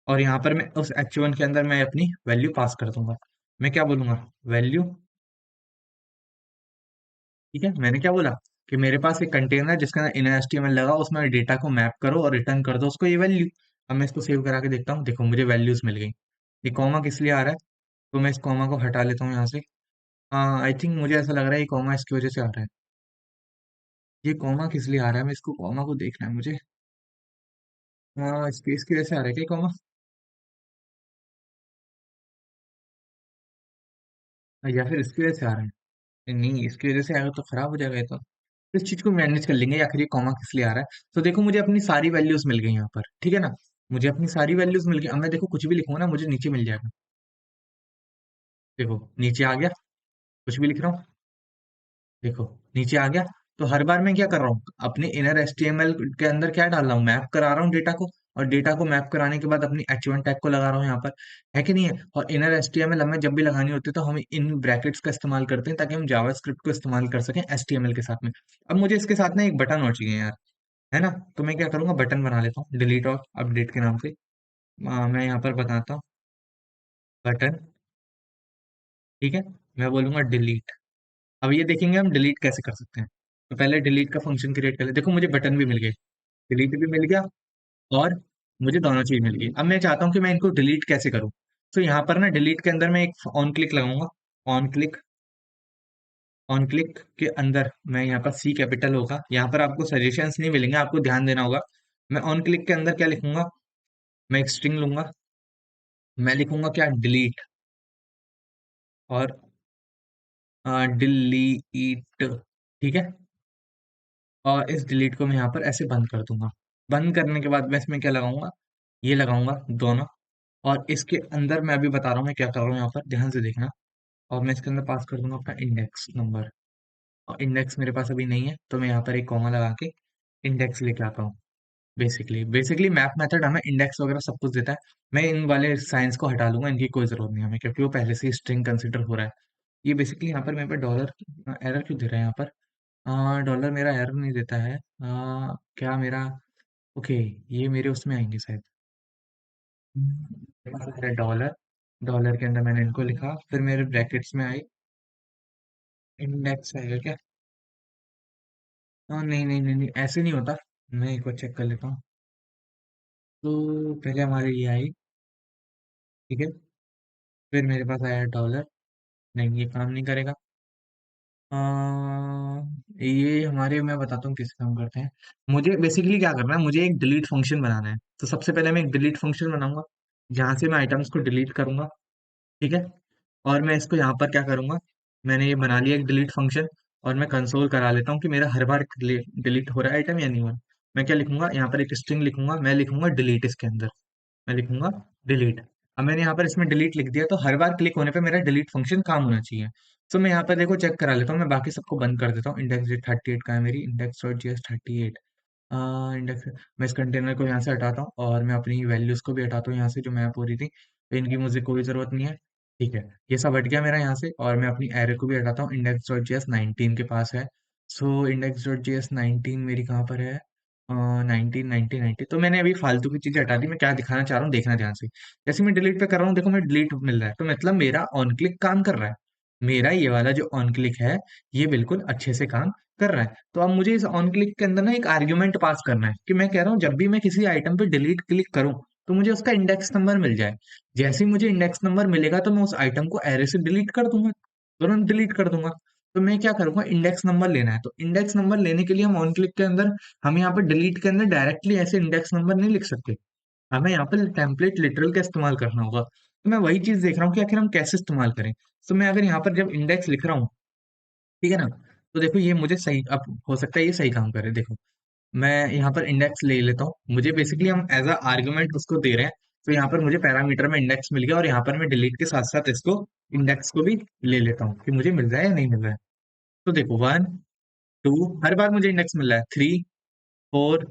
और यहाँ पर मैं उस H1 के अंदर मैं अपनी वैल्यू पास कर दूंगा। मैं क्या बोलूंगा, वैल्यू। ठीक है, मैंने क्या बोला कि मेरे पास एक कंटेनर है जिसके अंदर इनर HTML लगा, उसमें डेटा को मैप करो और रिटर्न कर दो उसको ये वैल्यू। अब मैं इसको सेव करा के देखता हूँ, देखो मुझे वैल्यूज मिल गई। ये कॉमा किस लिए आ रहा है, तो मैं इस कॉमा को हटा लेता हूँ यहाँ से। आई थिंक मुझे ऐसा लग रहा है ये कॉमा इसकी वजह से आ रहा है। ये कॉमा किस लिए आ रहा है, मैं इसको कॉमा को देखना है मुझे। स्पेस की वजह से आ रहा है क्या कॉमा, या फिर इसकी वजह से आ रहा है। नहीं, इसकी वजह से आएगा तो खराब हो जाएगा ये तो। इस चीज को मैनेज कर लेंगे, आखिर ये कॉमा किस लिए आ रहा है। तो देखो मुझे अपनी सारी वैल्यूज मिल गई यहाँ पर, ठीक है ना। मुझे अपनी सारी वैल्यूज मिल गई। अब मैं देखो कुछ भी लिखूंगा ना, मुझे नीचे मिल जाएगा। देखो नीचे आ गया, कुछ भी लिख रहा हूँ, देखो नीचे आ गया। तो हर बार मैं क्या कर रहा हूँ, अपने इनर HTML के अंदर क्या डाल रहा हूँ, मैप करा रहा हूँ डेटा को। और डेटा को मैप कराने के बाद अपनी H1 टैग को लगा रहा हूँ यहाँ पर, है कि नहीं है। और इनर HTML हमें जब भी लगानी होती है तो हम इन ब्रैकेट्स का इस्तेमाल करते हैं ताकि हम जावास्क्रिप्ट को इस्तेमाल कर सकें HTML के साथ में। अब मुझे इसके साथ ना एक बटन और चाहिए यार, है ना। तो मैं क्या करूंगा, बटन बना लेता हूँ डिलीट और अपडेट के नाम से। मैं यहाँ पर बताता हूँ, बटन। ठीक है, मैं बोलूंगा डिलीट। अब ये देखेंगे हम डिलीट कैसे कर सकते हैं। तो पहले डिलीट का फंक्शन क्रिएट कर ले, देखो मुझे बटन भी मिल गए, डिलीट भी मिल गया, और मुझे दोनों चीज मिल गई। अब मैं चाहता हूँ कि मैं इनको डिलीट कैसे करूँ। तो यहाँ पर ना डिलीट के अंदर मैं एक ऑन क्लिक लगाऊंगा। ऑन क्लिक, ऑन क्लिक के अंदर मैं यहाँ पर C कैपिटल होगा, यहाँ पर आपको सजेशंस नहीं मिलेंगे, आपको ध्यान देना होगा। मैं ऑन क्लिक के अंदर क्या लिखूंगा, मैं एक स्ट्रिंग लूंगा, मैं लिखूंगा क्या, डिलीट। और डिलीट। ठीक है, और इस डिलीट को मैं यहाँ पर ऐसे बंद कर दूंगा। बंद करने के बाद मैं इसमें क्या लगाऊंगा, ये लगाऊंगा दोनों। और इसके अंदर मैं अभी बता रहा हूँ मैं क्या कर रहा हूँ, यहाँ पर ध्यान से देखना। और मैं इसके अंदर पास कर दूंगा अपना इंडेक्स नंबर। और इंडेक्स मेरे पास अभी नहीं है, तो मैं यहाँ पर एक कॉमा लगा के इंडेक्स लेके आता हूँ। बेसिकली बेसिकली मैप मेथड हमें इंडेक्स वगैरह सब कुछ देता है। मैं इन वाले साइंस को हटा लूंगा, इनकी कोई जरूरत नहीं है हमें, क्योंकि वो पहले से ही स्ट्रिंग कंसिडर हो रहा है। ये बेसिकली यहाँ पर मेरे पे डॉलर एरर क्यों दे रहा है यहाँ पर। डॉलर मेरा एरर नहीं देता है। क्या मेरा, ओके, ये मेरे उसमें आएंगे शायद। मेरे पास है डॉलर, डॉलर के अंदर मैंने इनको लिखा, फिर मेरे ब्रैकेट्स में आई इंडेक्स आएगा क्या। नहीं नहीं नहीं नहीं, ऐसे नहीं होता। मैं एक बार चेक कर लेता हूँ। तो पहले हमारे ये आई, ठीक है, फिर मेरे पास आया डॉलर। नहीं, ये काम नहीं करेगा। ये हमारे, मैं बताता हूँ किस काम करते हैं। मुझे बेसिकली क्या करना है, मुझे एक डिलीट फंक्शन बनाना है। तो सबसे पहले मैं एक डिलीट फंक्शन बनाऊंगा, जहां से मैं आइटम्स को डिलीट करूंगा। ठीक है, और मैं इसको यहाँ पर क्या करूंगा, मैंने ये बना लिया एक डिलीट फंक्शन। और मैं कंसोल करा लेता हूँ कि मेरा हर बार डिलीट हो रहा है आइटम या नहीं हो रहा। मैं क्या लिखूंगा, यहाँ पर एक स्ट्रिंग लिखूंगा, मैं लिखूंगा डिलीट इसके अंदर। मैं लिखूंगा डिलीट। अब मैंने यहाँ पर इसमें डिलीट लिख दिया, तो हर बार क्लिक होने पे मेरा डिलीट फंक्शन काम होना चाहिए। तो मैं यहाँ पर देखो चेक करा लेता हूँ, मैं बाकी सबको बंद कर देता हूँ। इंडेक्स 38 का है मेरी, index dot G S 38। Index, मैं इस कंटेनर को यहाँ से हटाता हूँ, और मैं अपनी वैल्यूज को भी हटाता हूँ यहाँ से जो मैप हो रही थी। तो इनकी मुझे कोई जरूरत नहीं है। ठीक है, ये सब हट गया मेरा यहाँ से और मैं अपनी एरे को भी हटाता हूँ। इंडेक्स डॉट जेएस 19 के पास है। सो इंडेक्स डॉट जेएस 19 मेरी कहाँ पर है? 19 तो मैंने अभी फालतू की चीजें हटा दी। मैं क्या दिखाना चाह रहा हूँ देखना ध्यान से। जैसे मैं डिलीट पे कर रहा हूँ, देखो मैं डिलीट मिल रहा है, तो मतलब मेरा ऑन क्लिक काम कर रहा है। मेरा ये वाला जो ऑन क्लिक है, ये बिल्कुल अच्छे से काम कर रहा है। तो अब मुझे इस ऑन क्लिक के अंदर ना एक आर्ग्यूमेंट पास करना है कि मैं कह रहा हूँ जब भी मैं किसी आइटम पे डिलीट क्लिक करूँ, तो मुझे उसका इंडेक्स नंबर मिल जाए। जैसे ही मुझे इंडेक्स नंबर मिलेगा तो मैं उस आइटम को एरे से डिलीट कर दूंगा, तुरंत डिलीट कर दूंगा। तो मैं क्या करूंगा, इंडेक्स नंबर लेना है, तो इंडेक्स नंबर लेने के लिए हम ऑन क्लिक के अंदर, हम यहाँ पर डिलीट के अंदर डायरेक्टली ऐसे इंडेक्स नंबर नहीं लिख सकते। हमें यहाँ पर टेम्पलेट लिटरल का इस्तेमाल करना होगा। तो मैं वही चीज देख रहा हूँ कि आखिर हम कैसे इस्तेमाल करें। तो मैं अगर यहाँ पर जब इंडेक्स लिख रहा हूँ, ठीक है ना, तो देखो ये मुझे सही, अब हो सकता है ये सही काम करे। देखो मैं यहाँ पर इंडेक्स ले लेता हूँ, मुझे बेसिकली हम एज अ आर्गुमेंट उसको दे रहे हैं। तो यहाँ पर मुझे पैरामीटर में इंडेक्स मिल गया और यहाँ पर मैं डिलीट के साथ साथ इसको, इंडेक्स को भी ले लेता हूँ कि मुझे मिल रहा है या नहीं मिल रहा है। तो देखो 1 2, हर बार मुझे इंडेक्स मिल रहा है। 3 4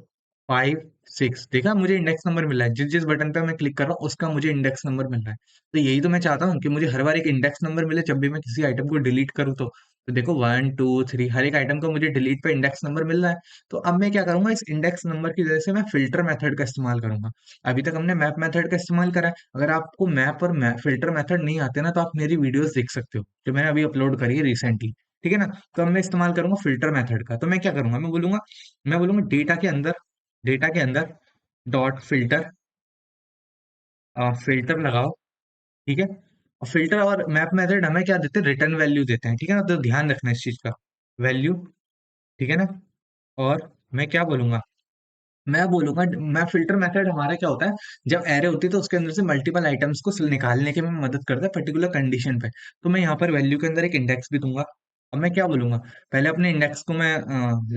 5 6, देखा मुझे इंडेक्स नंबर मिल रहा है। जिस जिस बटन पे मैं क्लिक कर रहा हूँ उसका मुझे इंडेक्स नंबर मिल रहा है। तो यही तो मैं चाहता हूँ कि मुझे हर बार एक इंडेक्स नंबर मिले जब भी मैं किसी आइटम को डिलीट करूँ। तो देखो 1 2 3, हर एक आइटम का मुझे डिलीट पे इंडेक्स नंबर मिल रहा है। तो अब मैं क्या करूंगा, इस इंडेक्स नंबर की वजह से मैं फिल्टर मेथड का इस्तेमाल करूंगा। अभी तक हमने मैप मेथड का इस्तेमाल करा है। अगर आपको मैप और फिल्टर मेथड नहीं आते ना, तो आप मेरी वीडियोस देख सकते हो जो मैंने अभी अपलोड करी है रिसेंटली। ठीक है ना। तो अब मैं इस्तेमाल करूंगा फिल्टर मेथड का। तो मैं क्या करूंगा, मैं बोलूंगा डेटा के अंदर डॉट फिल्टर, फिल्टर लगाओ। ठीक है। और फिल्टर और मैप मेथड हमें क्या देते हैं, रिटर्न वैल्यू देते हैं। ठीक है ना, तो ध्यान रखना इस चीज का, वैल्यू। ठीक है ना। और मैं क्या बोलूंगा, मैं फिल्टर मेथड हमारा क्या होता है, जब एरे होती है तो उसके अंदर से मल्टीपल आइटम्स को निकालने के में मदद करता है पर्टिकुलर कंडीशन पे। तो मैं यहाँ पर वैल्यू के अंदर एक इंडेक्स भी दूंगा। अब मैं क्या बोलूंगा, पहले अपने इंडेक्स को मैं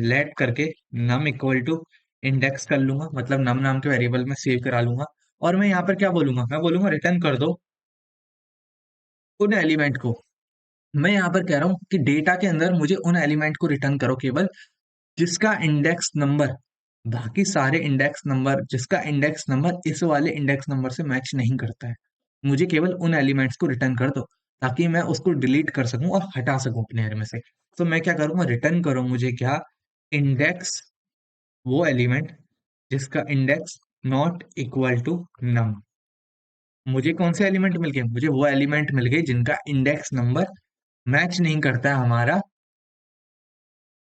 लेट करके नम इक्वल टू इंडेक्स कर लूंगा, मतलब नम नाम के वेरिएबल में सेव करा लूंगा। और मैं यहाँ पर क्या बोलूंगा, मैं बोलूंगा रिटर्न कर दो उन एलिमेंट को। मैं यहाँ पर कह रहा हूँ कि डेटा के अंदर मुझे उन एलिमेंट को रिटर्न करो केवल जिसका इंडेक्स नंबर, बाकी सारे इंडेक्स नंबर, जिसका इंडेक्स नंबर इस वाले इंडेक्स नंबर से मैच नहीं करता है। मुझे केवल उन एलिमेंट्स को रिटर्न कर दो ताकि मैं उसको डिलीट कर सकूं और हटा सकूं अपने एरे में से। तो मैं क्या करूंगा, रिटर्न करो मुझे क्या, इंडेक्स, वो एलिमेंट जिसका इंडेक्स नॉट इक्वल टू नम। मुझे कौन से एलिमेंट मिल गए, मुझे वो एलिमेंट मिल गए जिनका इंडेक्स नंबर मैच नहीं करता है हमारा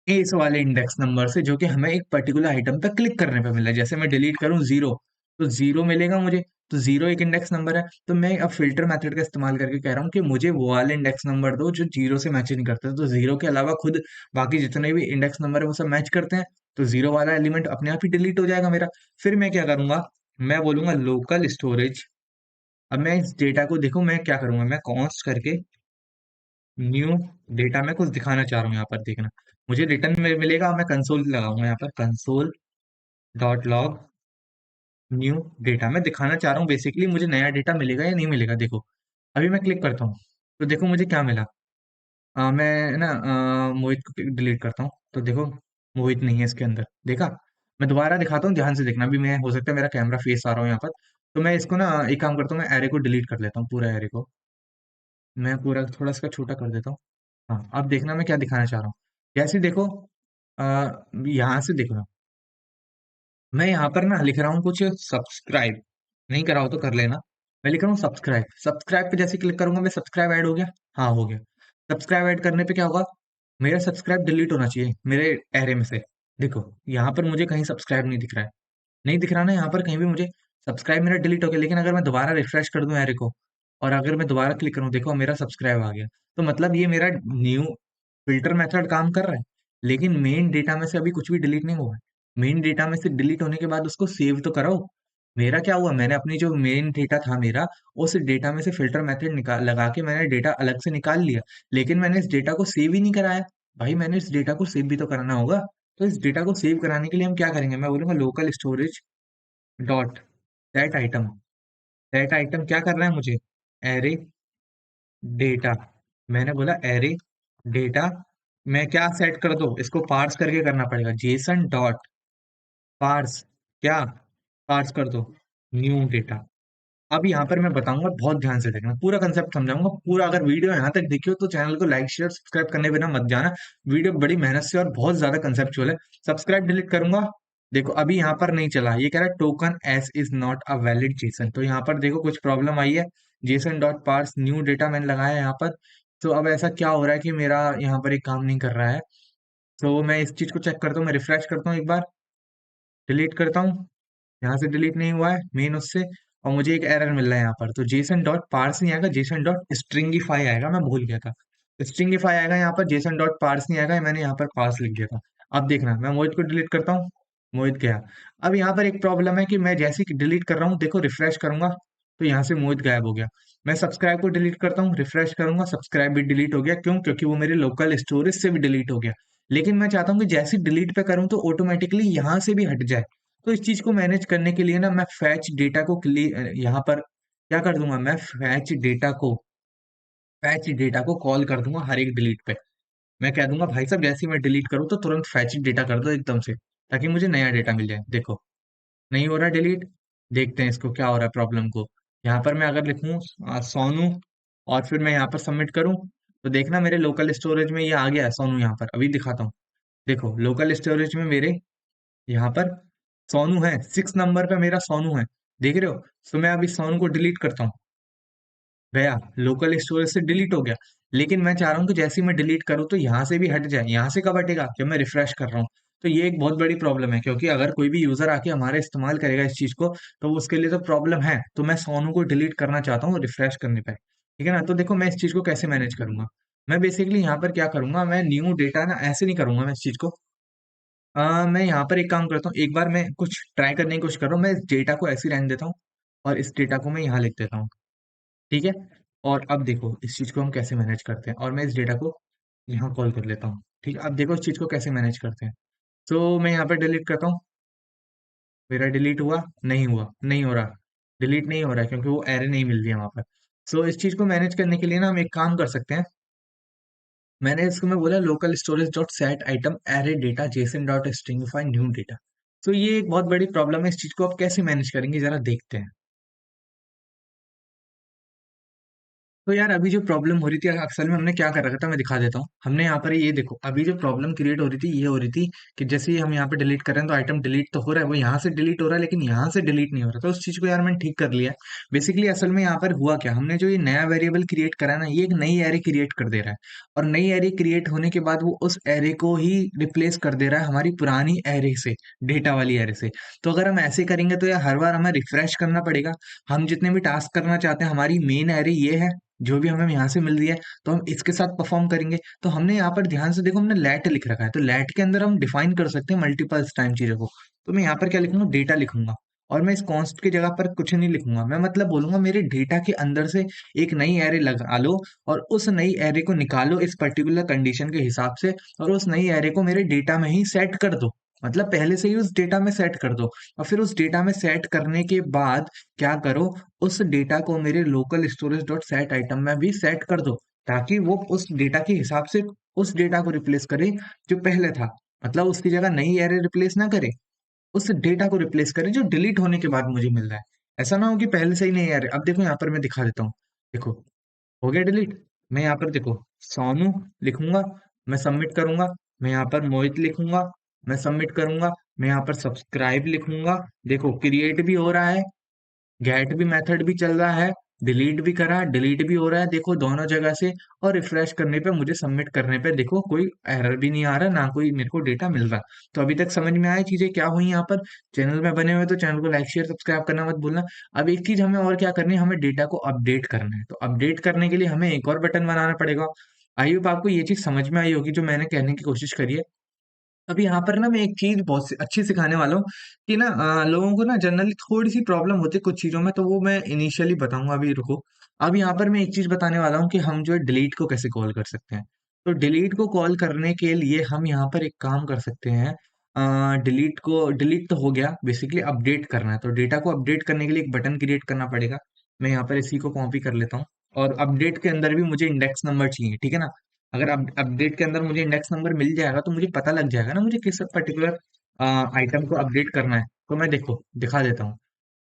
इस वाले इंडेक्स नंबर से, जो कि हमें एक पर्टिकुलर आइटम पे क्लिक करने पे मिला है। जैसे मैं डिलीट करूं जीरो, तो जीरो मिलेगा मुझे। तो जीरो एक इंडेक्स नंबर है। तो मैं अब फिल्टर मेथड का इस्तेमाल करके कह रहा हूँ कि मुझे वो वाले इंडेक्स नंबर दो जो जीरो से मैच नहीं करते। तो जीरो के अलावा खुद बाकी जितने भी इंडेक्स नंबर है वो सब मैच करते हैं। तो जीरो वाला एलिमेंट अपने आप ही डिलीट हो जाएगा मेरा। फिर मैं क्या करूंगा, मैं बोलूंगा लोकल स्टोरेज। अब मैं इस डेटा को देखूं, मैं क्या करूंगा, मैं कॉन्स्ट करके न्यू डेटा, में कुछ दिखाना चाह रहा हूँ यहाँ पर, देखना मुझे रिटर्न में मिलेगा। मैं कंसोल लगाऊंगा यहाँ पर, console dot log new data. मैं दिखाना चाह रहा हूँ बेसिकली मुझे नया डेटा मिलेगा या नहीं मिलेगा। देखो अभी मैं क्लिक करता हूँ तो देखो मुझे क्या मिला। मैं ना मोहित को डिलीट करता हूँ तो देखो मोहित नहीं है इसके अंदर, देखा। मैं दोबारा दिखाता हूँ, ध्यान से देखना। अभी मैं, हो सकता है मेरा कैमरा फेस आ रहा हूँ यहाँ पर, तो मैं इसको ना एक काम करता हूँ, मैं एरे को डिलीट कर लेता हूँ, पूरा एरे को मैं पूरा थोड़ा इसका छोटा कर देता हूँ। हाँ अब देखना मैं क्या दिखाना चाह रहा हूँ। जैसे देखो, यहाँ से देखो ना, मैं यहाँ पर ना लिख रहा हूँ कुछ सब्सक्राइब, नहीं करा हो तो कर लेना। मैं लिख रहा हूँ सब्सक्राइब, सब्सक्राइब पे जैसे क्लिक करूंगा मैं, सब्सक्राइब ऐड हो गया। हाँ हो गया। सब्सक्राइब ऐड करने पे क्या होगा, मेरा सब्सक्राइब डिलीट होना चाहिए मेरे एरे में से। देखो यहाँ पर मुझे कहीं सब्सक्राइब नहीं दिख रहा है, नहीं दिख रहा ना यहाँ पर कहीं भी मुझे। सब्सक्राइब मेरा डिलीट हो गया। लेकिन अगर मैं दोबारा रिफ्रेश कर दूं एरे को और अगर मैं दोबारा क्लिक करूं, देखो मेरा सब्सक्राइब आ गया। तो मतलब ये मेरा न्यू फिल्टर मेथड काम कर रहा है। लेकिन मेन डेटा में से अभी कुछ भी डिलीट नहीं हुआ है। मेन डेटा में से डिलीट होने के बाद उसको सेव तो करो। मेरा क्या हुआ, मैंने अपनी जो मेन डेटा था मेरा, उस डेटा में से फिल्टर मेथड निकाल लगा के मैंने डेटा अलग से निकाल लिया। लेकिन मैंने इस डेटा को सेव ही नहीं कराया। भाई मैंने इस डेटा को सेव भी तो कराना होगा। तो इस डेटा को सेव कराने के लिए हम क्या करेंगे, मैं बोलूंगा local storage dot set item. Set item क्या करना है मुझे, एरे डेटा। मैंने बोला एरे डेटा, मैं क्या सेट कर दो, इसको पार्स करके करना पड़ेगा, जेसन डॉट पार्स, क्या पार्स कर दो न्यू डेटा। अब यहाँ पर मैं बताऊंगा, बहुत ध्यान से देखना, पूरा कंसेप्ट समझाऊंगा पूरा। अगर वीडियो यहाँ तक देखी हो तो चैनल को लाइक शेयर सब्सक्राइब करने बिना मत जाना। वीडियो बड़ी मेहनत से और बहुत ज्यादा कंसेप्चुअल है। सब्सक्राइब डिलीट करूंगा। देखो अभी यहाँ पर नहीं चला, ये कह रहा है token S is not a valid JSON. तो यहाँ पर देखो कुछ प्रॉब्लम आई है। JSON dot parse new data मैंने लगाया है यहाँ पर। तो अब ऐसा क्या हो रहा है कि मेरा यहाँ पर एक काम नहीं कर रहा है। तो मैं इस चीज को चेक करता हूँ, मैं रिफ्रेश करता हूँ एक बार, डिलीट करता हूँ। यहाँ से डिलीट नहीं हुआ है मेन उससे। और मुझे एक एरर मिल रहा है यहाँ पर, तो जेसन डॉट पार्स नहीं आएगा, जेसन डॉट स्ट्रिंगिफाई आएगा। मैं भूल गया था, स्ट्रिंगिफाई आएगा यहाँ पर, जेसन डॉट पार्स नहीं आएगा। मैंने यहाँ पर पार्स लिख दिया था। अब देखना, मैं मोहित को डिलीट करता हूँ, मोहित गया। अब यहाँ पर एक प्रॉब्लम है कि मैं जैसे ही डिलीट कर रहा हूँ, देखो रिफ्रेश करूंगा तो यहाँ से मोहित गायब हो गया। मैं सब्सक्राइब को डिलीट करता हूँ, रिफ्रेश करूंगा, सब्सक्राइब भी डिलीट हो गया। क्यों? क्योंकि वो मेरे लोकल स्टोरेज से भी डिलीट हो गया। लेकिन मैं चाहता हूँ कि जैसे डिलीट पे करूँ तो ऑटोमेटिकली यहाँ से भी हट जाए। तो इस चीज को मैनेज करने के लिए ना, मैं फैच डेटा को यहाँ पर क्या कर दूंगा, मैं फैच डेटा को कॉल कर दूंगा हर एक डिलीट पे। मैं कह दूंगा भाई साहब जैसे ही मैं डिलीट करूँ तो तुरंत फैच डेटा कर दो एकदम से, ताकि मुझे नया डेटा मिल जाए। देखो नहीं हो रहा डिलीट। देखते हैं इसको क्या हो रहा है प्रॉब्लम को। यहाँ पर मैं अगर लिखूँ सोनू, और फिर मैं यहाँ पर सबमिट करूँ, तो देखना मेरे लोकल स्टोरेज में ये आ गया है सोनू। यहाँ पर अभी दिखाता हूँ। देखो लोकल स्टोरेज में मेरे यहाँ पर सोनू है, 6 नंबर पे मेरा सोनू है। देख रहे हो? तो मैं अभी सोनू को डिलीट करता हूँ, गया लोकल स्टोरेज से डिलीट हो गया। लेकिन मैं चाह रहा हूँ कि जैसे ही मैं डिलीट करूँ तो यहाँ से भी हट जाए। यहाँ से कब हटेगा? जब मैं रिफ्रेश कर रहा हूँ। तो ये एक बहुत बड़ी प्रॉब्लम है, क्योंकि अगर कोई भी यूजर आके हमारे इस्तेमाल करेगा इस चीज को, तो उसके लिए तो प्रॉब्लम है। तो मैं सोनू को डिलीट करना चाहता हूँ रिफ्रेश करने पे, ठीक है ना? तो देखो मैं इस चीज को कैसे मैनेज करूंगा। मैं बेसिकली यहाँ पर क्या करूंगा, मैं न्यू डेटा ना ऐसे नहीं करूंगा मैं इस चीज को। मैं यहाँ पर एक काम करता हूँ, एक बार मैं कुछ ट्राई करने की कोशिश कर रहा हूँ। मैं इस डेटा को ऐसे ही रहने देता हूँ, और इस डेटा को मैं यहाँ लिख देता हूँ, ठीक है। और अब देखो इस चीज को हम कैसे मैनेज करते हैं, और मैं इस डेटा को यहाँ कॉल कर लेता हूँ, ठीक है। अब देखो इस चीज को कैसे मैनेज करते हैं। तो मैं यहाँ पर डिलीट करता हूँ, मेरा डिलीट हुआ? नहीं हुआ, नहीं हो रहा, डिलीट नहीं हो रहा है, क्योंकि वो एरे नहीं मिल रही है वहां पर। सो इस चीज को मैनेज करने के लिए ना हम एक काम कर सकते हैं। मैंने इसको मैं बोला local storage dot set item array data Jason dot stringify new data. तो ये एक बहुत बड़ी प्रॉब्लम है, इस चीज को आप कैसे मैनेज करेंगे जरा देखते हैं। तो यार अभी जो प्रॉब्लम हो रही थी असल में हमने क्या कर रखा था, मैं दिखा देता हूँ। हमने यहाँ पर ये देखो, अभी जो प्रॉब्लम क्रिएट हो रही थी ये हो रही थी कि जैसे ही हम यहाँ पे डिलीट कर रहे हैं तो आइटम डिलीट तो हो रहा है, वो यहाँ से डिलीट हो रहा है, लेकिन यहाँ से डिलीट नहीं हो रहा। तो उस चीज को यार मैंने ठीक कर लिया। बेसिकली असल में यहाँ पर हुआ क्या, हमने जो ये नया वेरिएबल क्रिएट करा है ना, ये एक नई एरे क्रिएट कर दे रहा है। और नई एरे क्रिएट होने के बाद वो उस एरे को ही रिप्लेस कर दे रहा है हमारी पुरानी एरे से, डेटा वाली एरे से। तो अगर हम ऐसे करेंगे तो यार हर बार हमें रिफ्रेश करना पड़ेगा। हम जितने भी टास्क करना चाहते हैं, हमारी मेन एरे ये है जो भी हमें यहाँ से मिल रही है, तो हम इसके साथ परफॉर्म करेंगे। तो हमने यहाँ पर ध्यान से देखो, हमने लेट लिख रखा है, तो लेट के अंदर हम डिफाइन कर सकते हैं मल्टीपल टाइम चीजों को। तो मैं यहाँ पर क्या लिखूंगा, डेटा लिखूंगा। और मैं इस कॉन्स्ट की जगह पर कुछ नहीं लिखूंगा, मैं मतलब बोलूंगा मेरे डेटा के अंदर से एक नई एरे लगा लो, और उस नई एरे को निकालो इस पर्टिकुलर कंडीशन के हिसाब से, और उस नई एरे को मेरे डेटा में ही सेट कर दो। मतलब पहले से ही उस डेटा में सेट कर दो। और फिर उस डेटा में सेट करने के बाद क्या करो, उस डेटा को मेरे local storage dot set item में भी सेट कर दो, ताकि वो उस डेटा के हिसाब से उस डेटा को रिप्लेस करे जो पहले था। मतलब उसकी जगह नई एरे रिप्लेस ना करे, उस डेटा को रिप्लेस करे जो डिलीट होने के बाद मुझे मिल रहा है। ऐसा ना हो कि पहले से ही नई एरे। अब देखो यहाँ पर मैं दिखा देता हूँ। देखो हो गया डिलीट। मैं यहाँ पर देखो सोनू लिखूंगा, मैं सबमिट करूंगा। मैं यहाँ पर मोहित लिखूंगा, मैं सबमिट करूंगा। मैं यहाँ पर सब्सक्राइब लिखूंगा, देखो क्रिएट भी हो रहा है, गेट भी मेथड भी चल रहा है, डिलीट भी करा, डिलीट भी हो रहा है, देखो दोनों जगह से। और रिफ्रेश करने पे, मुझे सबमिट करने पे देखो कोई एरर भी नहीं आ रहा, ना कोई मेरे को डेटा मिल रहा। तो अभी तक समझ में आया चीजें क्या हुई यहाँ पर। चैनल में बने हुए तो चैनल को लाइक शेयर सब्सक्राइब करना मत भूलना। अब एक चीज हमें और क्या करनी है, हमें डेटा को अपडेट करना है। तो अपडेट करने के लिए हमें एक और बटन बनाना पड़ेगा। आई होप आपको ये चीज समझ में आई होगी जो मैंने कहने की कोशिश करी है। अब यहाँ पर ना मैं एक चीज बहुत अच्छी सिखाने वाला हूँ कि ना लोगों को ना जनरली थोड़ी सी प्रॉब्लम होती है कुछ चीजों में, तो वो मैं इनिशियली बताऊंगा, अभी रुको। अब यहाँ पर मैं एक चीज बताने वाला हूँ कि हम जो है डिलीट को कैसे कॉल कर सकते हैं। तो डिलीट को कॉल करने के लिए हम यहाँ पर एक काम कर सकते हैं। डिलीट तो हो गया, बेसिकली अपडेट करना है। तो डेटा को अपडेट करने के लिए एक बटन क्रिएट करना पड़ेगा। मैं यहाँ पर इसी को कॉपी कर लेता हूँ। और अपडेट के अंदर भी मुझे इंडेक्स नंबर चाहिए, ठीक है ना। अगर अपडेट के अंदर मुझे इंडेक्स नंबर मिल जाएगा तो मुझे पता लग जाएगा ना मुझे किस पर्टिकुलर आइटम को अपडेट करना है। तो मैं देखो दिखा देता हूँ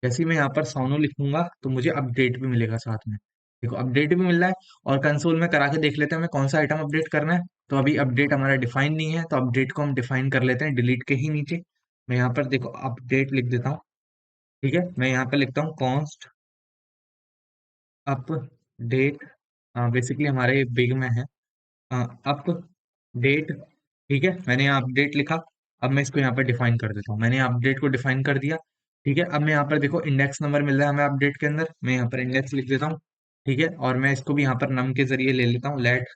जैसे ही मैं यहाँ पर सोनू लिखूंगा तो मुझे अपडेट भी मिलेगा साथ में। देखो अपडेट भी मिल रहा है। और कंसोल में करा के देख लेते हैं हमें कौन सा आइटम अपडेट करना है। तो अभी अपडेट हमारा डिफाइन नहीं है, तो अपडेट को हम डिफाइन कर लेते हैं डिलीट के ही नीचे। मैं यहाँ पर देखो अपडेट लिख देता हूँ। ठीक है, मैं यहाँ पर लिखता हूँ कॉन्स्ट अपडेट। बेसिकली हमारे बिग में है अपडेट। ठीक है, मैंने यहाँ अपडेट लिखा। अब मैं इसको यहाँ पर डिफाइन कर देता हूँ। मैंने अपडेट को डिफाइन कर दिया। ठीक है, अब मैं यहाँ पर देखो इंडेक्स नंबर मिल रहा है हमें अपडेट के अंदर। मैं यहाँ पर इंडेक्स लिख देता हूँ। ठीक है, और मैं इसको भी यहाँ पर नम के जरिए ले लेता हूँ। Let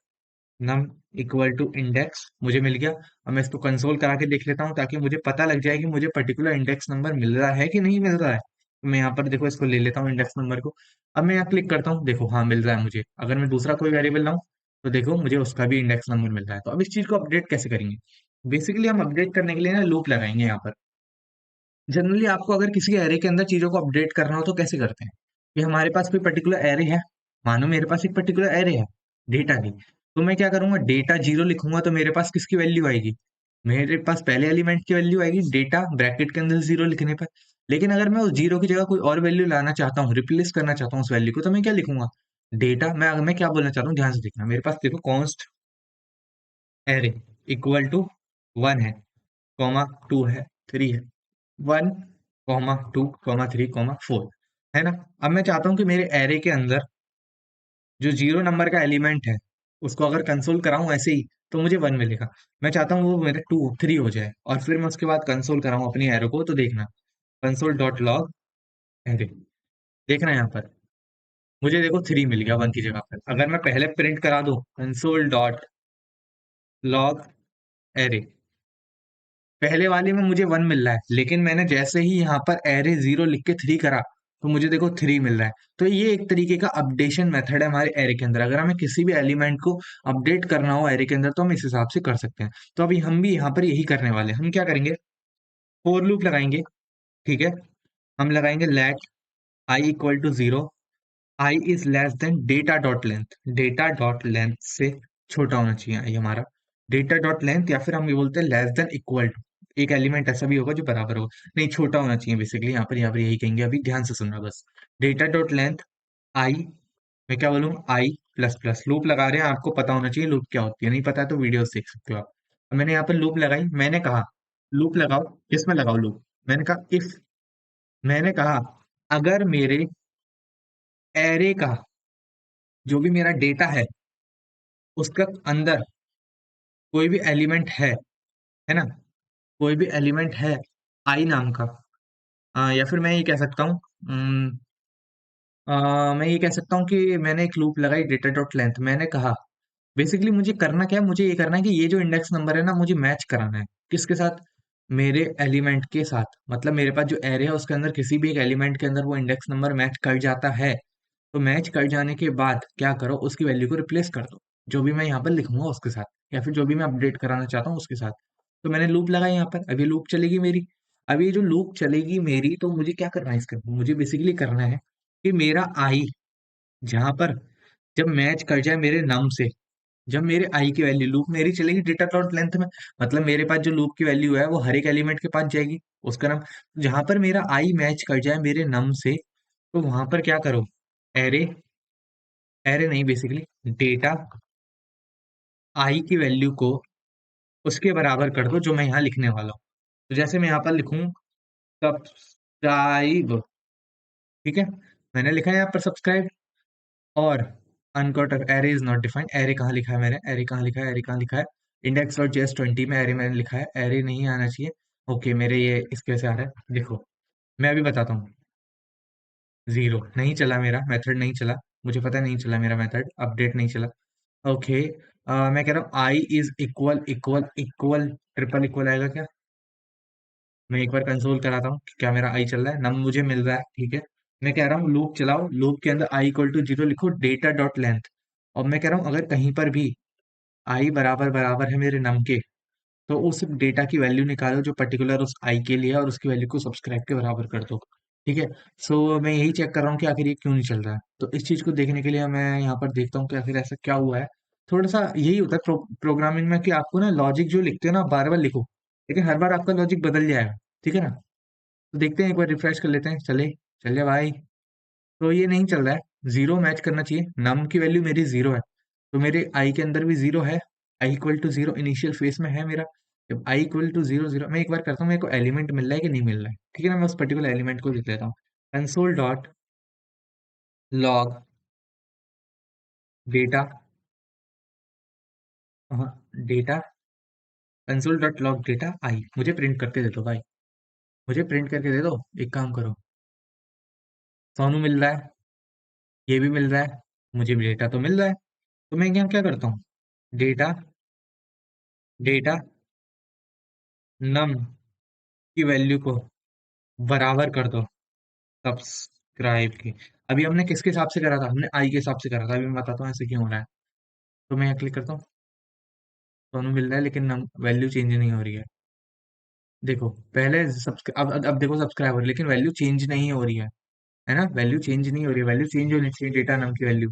num equal to index मुझे मिल गया। अब मैं इसको कंसोल करा के देख लेता हूँ ताकि मुझे पता लग जाए कि मुझे पर्टिकुलर इंडेक्स नंबर मिल रहा है कि नहीं मिल रहा है। तो मैं यहाँ पर देखो इसको ले लेता हूँ इंडेक्स नंबर को। अब मैं यहाँ क्लिक करता हूँ, देखो हाँ मिल रहा है मुझे। अगर मैं दूसरा कोई वेरिएबल लाऊं तो देखो मुझे उसका भी इंडेक्स नंबर मिल रहा है। तो अब इस चीज को अपडेट कैसे करेंगे? बेसिकली हम अपडेट करने के लिए ना लूप लगाएंगे यहाँ पर। जनरली आपको अगर किसी एरे के अंदर चीजों को अपडेट करना हो तो कैसे करते हैं? कि हमारे पास कोई पर्टिकुलर एरे है। मानो मेरे पास एक पर्टिकुलर एरे है डेटा की। तो मैं क्या करूंगा, डेटा जीरो लिखूंगा तो मेरे पास किसकी वैल्यू आएगी? मेरे पास पहले एलिमेंट की वैल्यू आएगी डेटा ब्रैकेट के अंदर जीरो लिखने पर। लेकिन अगर मैं उस जीरो की जगह कोई और वैल्यू लाना चाहता हूँ, रिप्लेस करना चाहता हूँ उस वैल्यू को, तो मैं क्या लिखूंगा? डेटा। मैं क्या बोलना चाहता हूँ, ध्यान से देखना। मेरे पास देखो const array equal to one है, कॉमा टू है, थ्री है, one comma two comma three comma four, है ना? अब मैं चाहता हूँ कि मेरे एरे के अंदर जो जीरो नंबर का एलिमेंट है उसको अगर कंसोल कराऊं ऐसे ही तो मुझे वन मिलेगा। मैं चाहता हूँ वो मेरे टू थ्री हो जाए और फिर मैं उसके बाद कंसोल कराऊं अपनी एरो को, तो देखना कंसोल डॉट लॉग एरे। देखना यहाँ पर मुझे देखो थ्री मिल गया वन की जगह पर। अगर मैं पहले प्रिंट करा दूं कंसोल डॉट लॉग एरे, पहले वाले में मुझे वन मिल रहा है, लेकिन मैंने जैसे ही यहाँ पर एरे जीरो लिख के थ्री करा तो मुझे देखो थ्री मिल रहा है। तो ये एक तरीके का अपडेशन मेथड है हमारे एरे के अंदर। अगर हमें किसी भी एलिमेंट को अपडेट करना हो एरे के अंदर तो हम इस हिसाब से कर सकते हैं। तो अभी हम भी यहाँ पर यही करने वाले हैं। हम क्या करेंगे, फोर लूप लगाएंगे। ठीक है, हम लगाएंगे let I equal to zero, I is less than data dot length. Data dot length से छोटा होना चाहिए आई हमारा। डेटा डॉट लेंथ, या फिर हम ये बोलते हैं लेस देन इक्वल टू। एक एलिमेंट ऐसा भी होगा जो बराबर हो, नहीं छोटा होना चाहिए बेसिकली। यहाँ पर यही कहेंगे, अभी ध्यान से सुनना बस। डेटा डॉट लेंथ आई, मैं क्या बोलूँ, आई प्लस प्लस। लूप लगा रहे हैं, आपको पता होना चाहिए लूप क्या होती है। नहीं पता है तो वीडियो देख सकते हो आप। अब मैंने यहाँ पर लूप लगाई। मैंने कहा लूप लगाओ, किसमें लगाओ लूप? मैंने कहा इफ, मैंने कहा अगर मेरे एरे का जो भी मेरा डेटा है उसका अंदर कोई भी एलिमेंट है ना, कोई भी एलिमेंट है आई नाम का। या फिर मैं ये कह सकता हूँ, मैं ये कह सकता हूँ कि मैंने एक लूप लगाई डेटा डॉट लेंथ। मैंने कहा बेसिकली मुझे करना क्या है, मुझे ये करना है कि ये जो इंडेक्स नंबर है ना मुझे मैच कराना है। किसके साथ? मेरे एलिमेंट के साथ। मतलब मेरे पास जो एरे है उसके अंदर किसी भी एक एलिमेंट के अंदर वो इंडेक्स नंबर मैच कर जाता है। तो मैच कर जाने के बाद क्या करो, उसकी वैल्यू को रिप्लेस कर दो जो भी मैं यहाँ पर लिखूंगा उसके साथ, या फिर जो भी मैं अपडेट कराना चाहता हूँ उसके साथ। तो मैंने लूप लगाई यहाँ पर, अभी लूप चलेगी मेरी। अभी ये जो लूप चलेगी मेरी, तो मुझे क्या करना है इसके अंदर? मुझे बेसिकली करना है कि मेरा आई जहां पर जब मैच कर जाए मेरे नम से, जब मेरे आई की वैल्यू, लूप मेरी चलेगी डेटा डॉट लेंथ में। मतलब मेरे पास जो लूप की वैल्यू है वो हर एक एलिमेंट के पास जाएगी, उसका नाम। जहां पर मेरा आई मैच कर जाए मेरे नम से, तो वहां पर क्या करो, एरे, एरे नहीं बेसिकली डेटा आई की वैल्यू को उसके बराबर कर दो जो मैं यहाँ लिखने वाला हूँ। तो जैसे मैं यहाँ पर लिखूं सब्सक्राइब। ठीक है, मैंने लिखा है यहाँ पर सब्सक्राइब। और uncut array is not defined. Array कहाँ लिखा है मैंने, एरे कहाँ लिखा है, एरे कहाँ लिखा है? इंडेक्स डॉट जेएस 20 में एरे मैंने लिखा है। एरे नहीं आना चाहिए। ओके, मेरे ये इसके से आ रहा है, देखो मैं अभी बताता हूँ। जीरो नहीं चला, मेरा मेथड नहीं चला। मुझे पता नहीं चला मेरा मेथड अपडेट नहीं चला। ओके, मैं कह रहा हूँ I is equal equal equal, triple equal आएगा क्या? मैं एक बार कंसोल कराता हूँ कि क्या मेरा आई चल रहा है, नम मुझे मिल रहा है। ठीक है, मैं कह रहा हूँ लूप चलाओ, लूप के अंदर आई इक्वल टू जीरो लिखो डेटा डॉट लेंथ। और मैं कह रहा हूँ अगर कहीं पर भी आई बराबर बराबर है मेरे नम के, तो उस डेटा की वैल्यू निकालो जो पर्टिकुलर उस आई के लिए है और उसकी वैल्यू को सब्सक्राइब के बराबर कर दो। ठीक है, सो मैं यही चेक कर रहा हूँ कि आखिर ये क्यों नहीं चल रहा है। तो इस चीज को देखने के लिए मैं यहाँ पर देखता हूँ कि आखिर ऐसा क्या हुआ है। थोड़ा सा यही होता है प्रोग्रामिंग में कि आपको ना लॉजिक जो लिखते हो ना बार बार लिखो, लेकिन हर बार आपका लॉजिक बदल जाएगा। ठीक है ना? तो देखते हैं, एक बार रिफ्रेश कर लेते हैं, चले। चल जा भाई। तो ये नहीं चल रहा है, जीरो मैच करना चाहिए, नम की वैल्यू मेरी जीरो है, तो मेरे आई के अंदर भी जीरो है, I equal to zero initial phase में है मेरा। जब I equal to zero zero, मैं एक बार करता हूँ मेरे को एलिमेंट मिल रहा है कि नहीं मिल रहा है, ठीक है ना, मैं उस पर्टिकुलर एलिमेंट को लिख लेता हूँ। Console dot log data, data, console dot log data I, मुझे प्रिंट करके दे दो भाई, मुझे प्रिंट करके दे दो। एक काम करो, सोनू मिल रहा है, ये भी मिल रहा है, मुझे भी डेटा तो मिल रहा है, तो मैं यहाँ क्या करता हूँ, डेटा, डेटा नम की वैल्यू को बराबर कर दो सब्सक्राइब की। अभी हमने किसके हिसाब से करा था, हमने आई के हिसाब से करा था, अभी मैं बताता हूँ ऐसे क्यों हो रहा है। तो मैं यहाँ क्लिक करता हूँ, दोनों मिल रहा है लेकिन वैल्यू चेंज नहीं हो रही है। देखो पहले अब देखो सब्सक्राइबर, लेकिन वैल्यू चेंज नहीं हो रही है ना, वैल्यू चेंज नहीं हो रही है, वैल्यू चेंज होनी चाहिए डेटा नम की वैल्यू।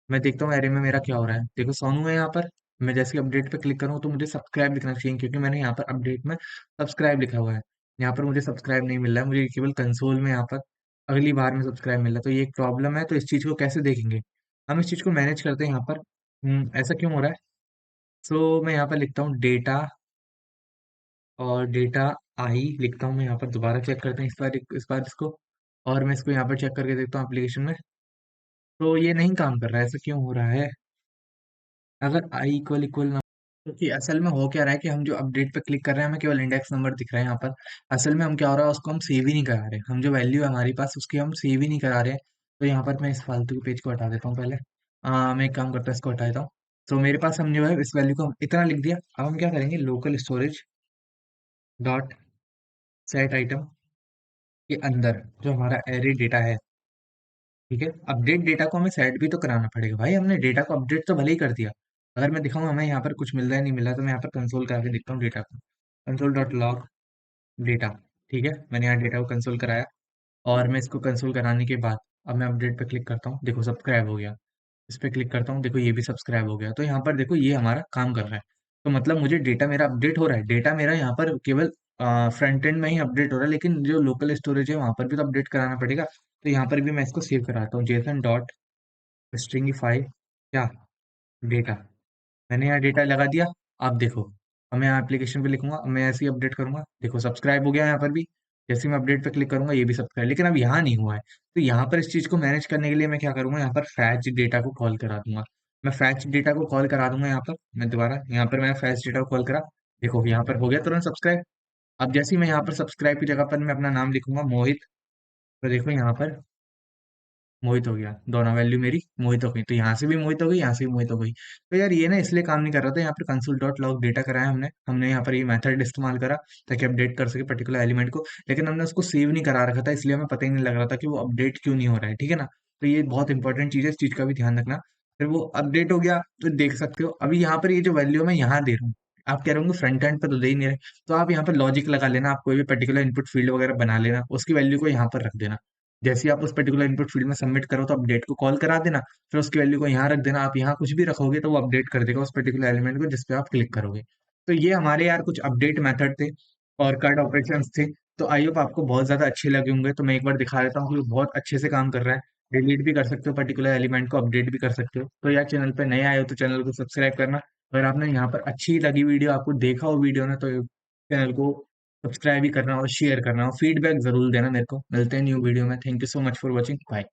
मैं देखता हूँ एरे में मेरा क्या हो रहा है, देखो सोनू है यहाँ पर, मैं जैसे अपडेट पे क्लिक करूँ तो मुझे सब्सक्राइब लिखना चाहिए, क्योंकि मैंने यहाँ पर अपडेट में सब्सक्राइब लिखा हुआ है। यहाँ पर मुझे सब्सक्राइब नहीं मिल रहा है, मुझे केवल कंसोल में यहाँ पर अगली बार में सब्सक्राइब मिल रहा है, तो ये एक प्रॉब्लम है। तो इस चीज़ को कैसे देखेंगे, हम इस चीज़ को मैनेज करते हैं यहाँ पर। ऐसा क्यों हो रहा है। सो मैं यहाँ पर लिखता हूँ डेटा, और डेटा आई लिखता हूँ, मैं यहाँ पर दोबारा चेक करते हैं इस बार इसको, और मैं इसको यहाँ पर चेक करके देखता हूँ एप्लीकेशन में। तो ये नहीं काम कर रहा है, ऐसा क्यों हो रहा है। अगर आई इक्वल इक्वल ना, क्योंकि असल में हो क्या रहा है कि हम जो अपडेट पे क्लिक कर रहे हैं हमें केवल इंडेक्स नंबर दिख रहा है यहाँ पर। असल में हम क्या हो रहा है, उसको हम सेव ही नहीं करा रहे, हम जो वैल्यू है हमारे पास उसकी हम सेव ही नहीं करा रहे हैं। तो यहाँ पर मैं इस फालतू के पेज को हटा देता हूँ पहले। मैं एक काम करता हूँ, इसको हटा देता हूँ। तो मेरे पास हम जो है इस वैल्यू को हम इतना लिख दिया, अब हम क्या करेंगे, local storage dot set item के अंदर जो हमारा एरे डेटा है, ठीक है, अपडेट डेटा को हमें सेट भी तो कराना पड़ेगा भाई, हमने डेटा को अपडेट तो भले ही कर दिया। अगर मैं दिखाऊं हमें यहाँ पर कुछ मिल रहा है नहीं मिल रहा, तो मैं यहाँ पर कंसोल करके देखता हूँ डेटा को, कंसोल डॉट लॉग डेटा, ठीक है, मैंने यहाँ डेटा को कंसोल कराया, और मैं इसको कंसोल कराने के बाद अब मैं अपडेट पे क्लिक करता हूँ, देखो सब्सक्राइब हो गया। इस पे क्लिक करता हूँ, देखो ये भी सब्सक्राइब हो गया, तो यहाँ पर देखो ये हमारा काम कर रहा है। तो मतलब मुझे डेटा मेरा अपडेट हो रहा है, डेटा मेरा यहाँ पर केवल फ्रंट एंड में ही अपडेट हो रहा है, लेकिन जो लोकल स्टोरेज है वहां पर भी तो अपडेट कराना पड़ेगा। तो यहाँ पर भी मैं इसको सेव कराता हूँ, जेसन डॉट स्ट्रिंगिफाई क्या, डेटा, मैंने यहाँ डेटा लगा दिया। अब देखो, अब मैं यहाँ एप्लीकेशन पे लिखूंगा, अब मैं ऐसे ही अपडेट करूंगा, देखो सब्सक्राइब हो गया यहाँ पर भी। जैसे मैं अपडेट पे क्लिक करूंगा ये भी सब्सक्राइब, लेकिन अब यहाँ नहीं हुआ है। तो यहाँ पर इस चीज को मैनेज करने के लिए मैं क्या करूंगा, यहाँ पर फैच डेटा को कॉल करा दूंगा। मैं फैच डेटा को कॉल करा दूंगा यहाँ पर, मैं दोबारा यहाँ पर मैंने फैच डेटा को कॉल करा, देखो यहाँ पर हो गया तुरंत सब्सक्राइब। अब जैसे ही मैं यहाँ पर सब्सक्राइब की जगह पर मैं अपना नाम लिखूंगा मोहित, तो देखो यहाँ पर मोहित हो गया, दोनों वैल्यू मेरी मोहित हो गई, तो यहाँ से भी मोहित हो गई, यहाँ से भी मोहित हो गई। तो यार ये ना इसलिए काम नहीं कर रहा था, यहाँ पर कंसोल डॉट लॉग डेटा कराया हमने हमने यहाँ पर ये मेथड इस्तेमाल करा ताकि अपडेट कर सके पर्टिकुलर एलिमेंट को, लेकिन हमने उसको सेव नहीं करा रखा था, इसलिए हमें पता ही नहीं लग रहा था कि वो अपडेट क्यों नहीं हो रहा है, ठीक है ना। तो ये बहुत इंपॉर्टेंट चीज़ है, इस चीज़ का भी ध्यान रखना। फिर वो अपडेट हो गया तो देख सकते हो, अभी यहाँ पर ये जो वैल्यू मैं यहाँ दे रहा हूँ, आप कह रहे होंगे फ्रंट एंड पे तो दे ही नहीं रहे, तो आप यहाँ पर लॉजिक लगा लेना, आप कोई भी पर्टिकुलर इनपुट फील्ड वगैरह बना लेना, उसकी वैल्यू को यहाँ पर रख देना। जैसे ही आप उस पर्टिकुलर इनपुट फील्ड में सबमिट करो तो अपडेट को कॉल करा देना, फिर उसकी वैल्यू को यहाँ रख देना, आप यहाँ कुछ भी रखोगे तो वो अपडेट कर देगा उस पर्टिकुलर एलिमेंट को जिस पे आप क्लिक करोगे। तो ये हमारे यार कुछ अपडेट मेथड थे और कार्ड ऑपरेशंस थे। तो आई होप आपको बहुत ज्यादा अच्छे लगे होंगे, तो मैं एक बार दिखा देता हूँ कि बहुत अच्छे से काम कर रहा है। डिलीट भी कर सकते हो पर्टिकुलर एलिमेंट को, अपडेट भी कर सकते हो। तो यार चैनल पे नए आए हो तो चैनल को सब्सक्राइब करना, अगर आपने यहाँ पर अच्छी लगी वीडियो, आपको देखा हो वीडियो ना, तो चैनल को सब्सक्राइब भी करना और शेयर करना और फीडबैक जरूर देना मेरे को। मिलते हैं न्यू वीडियो में, thank you so much for watching, bye.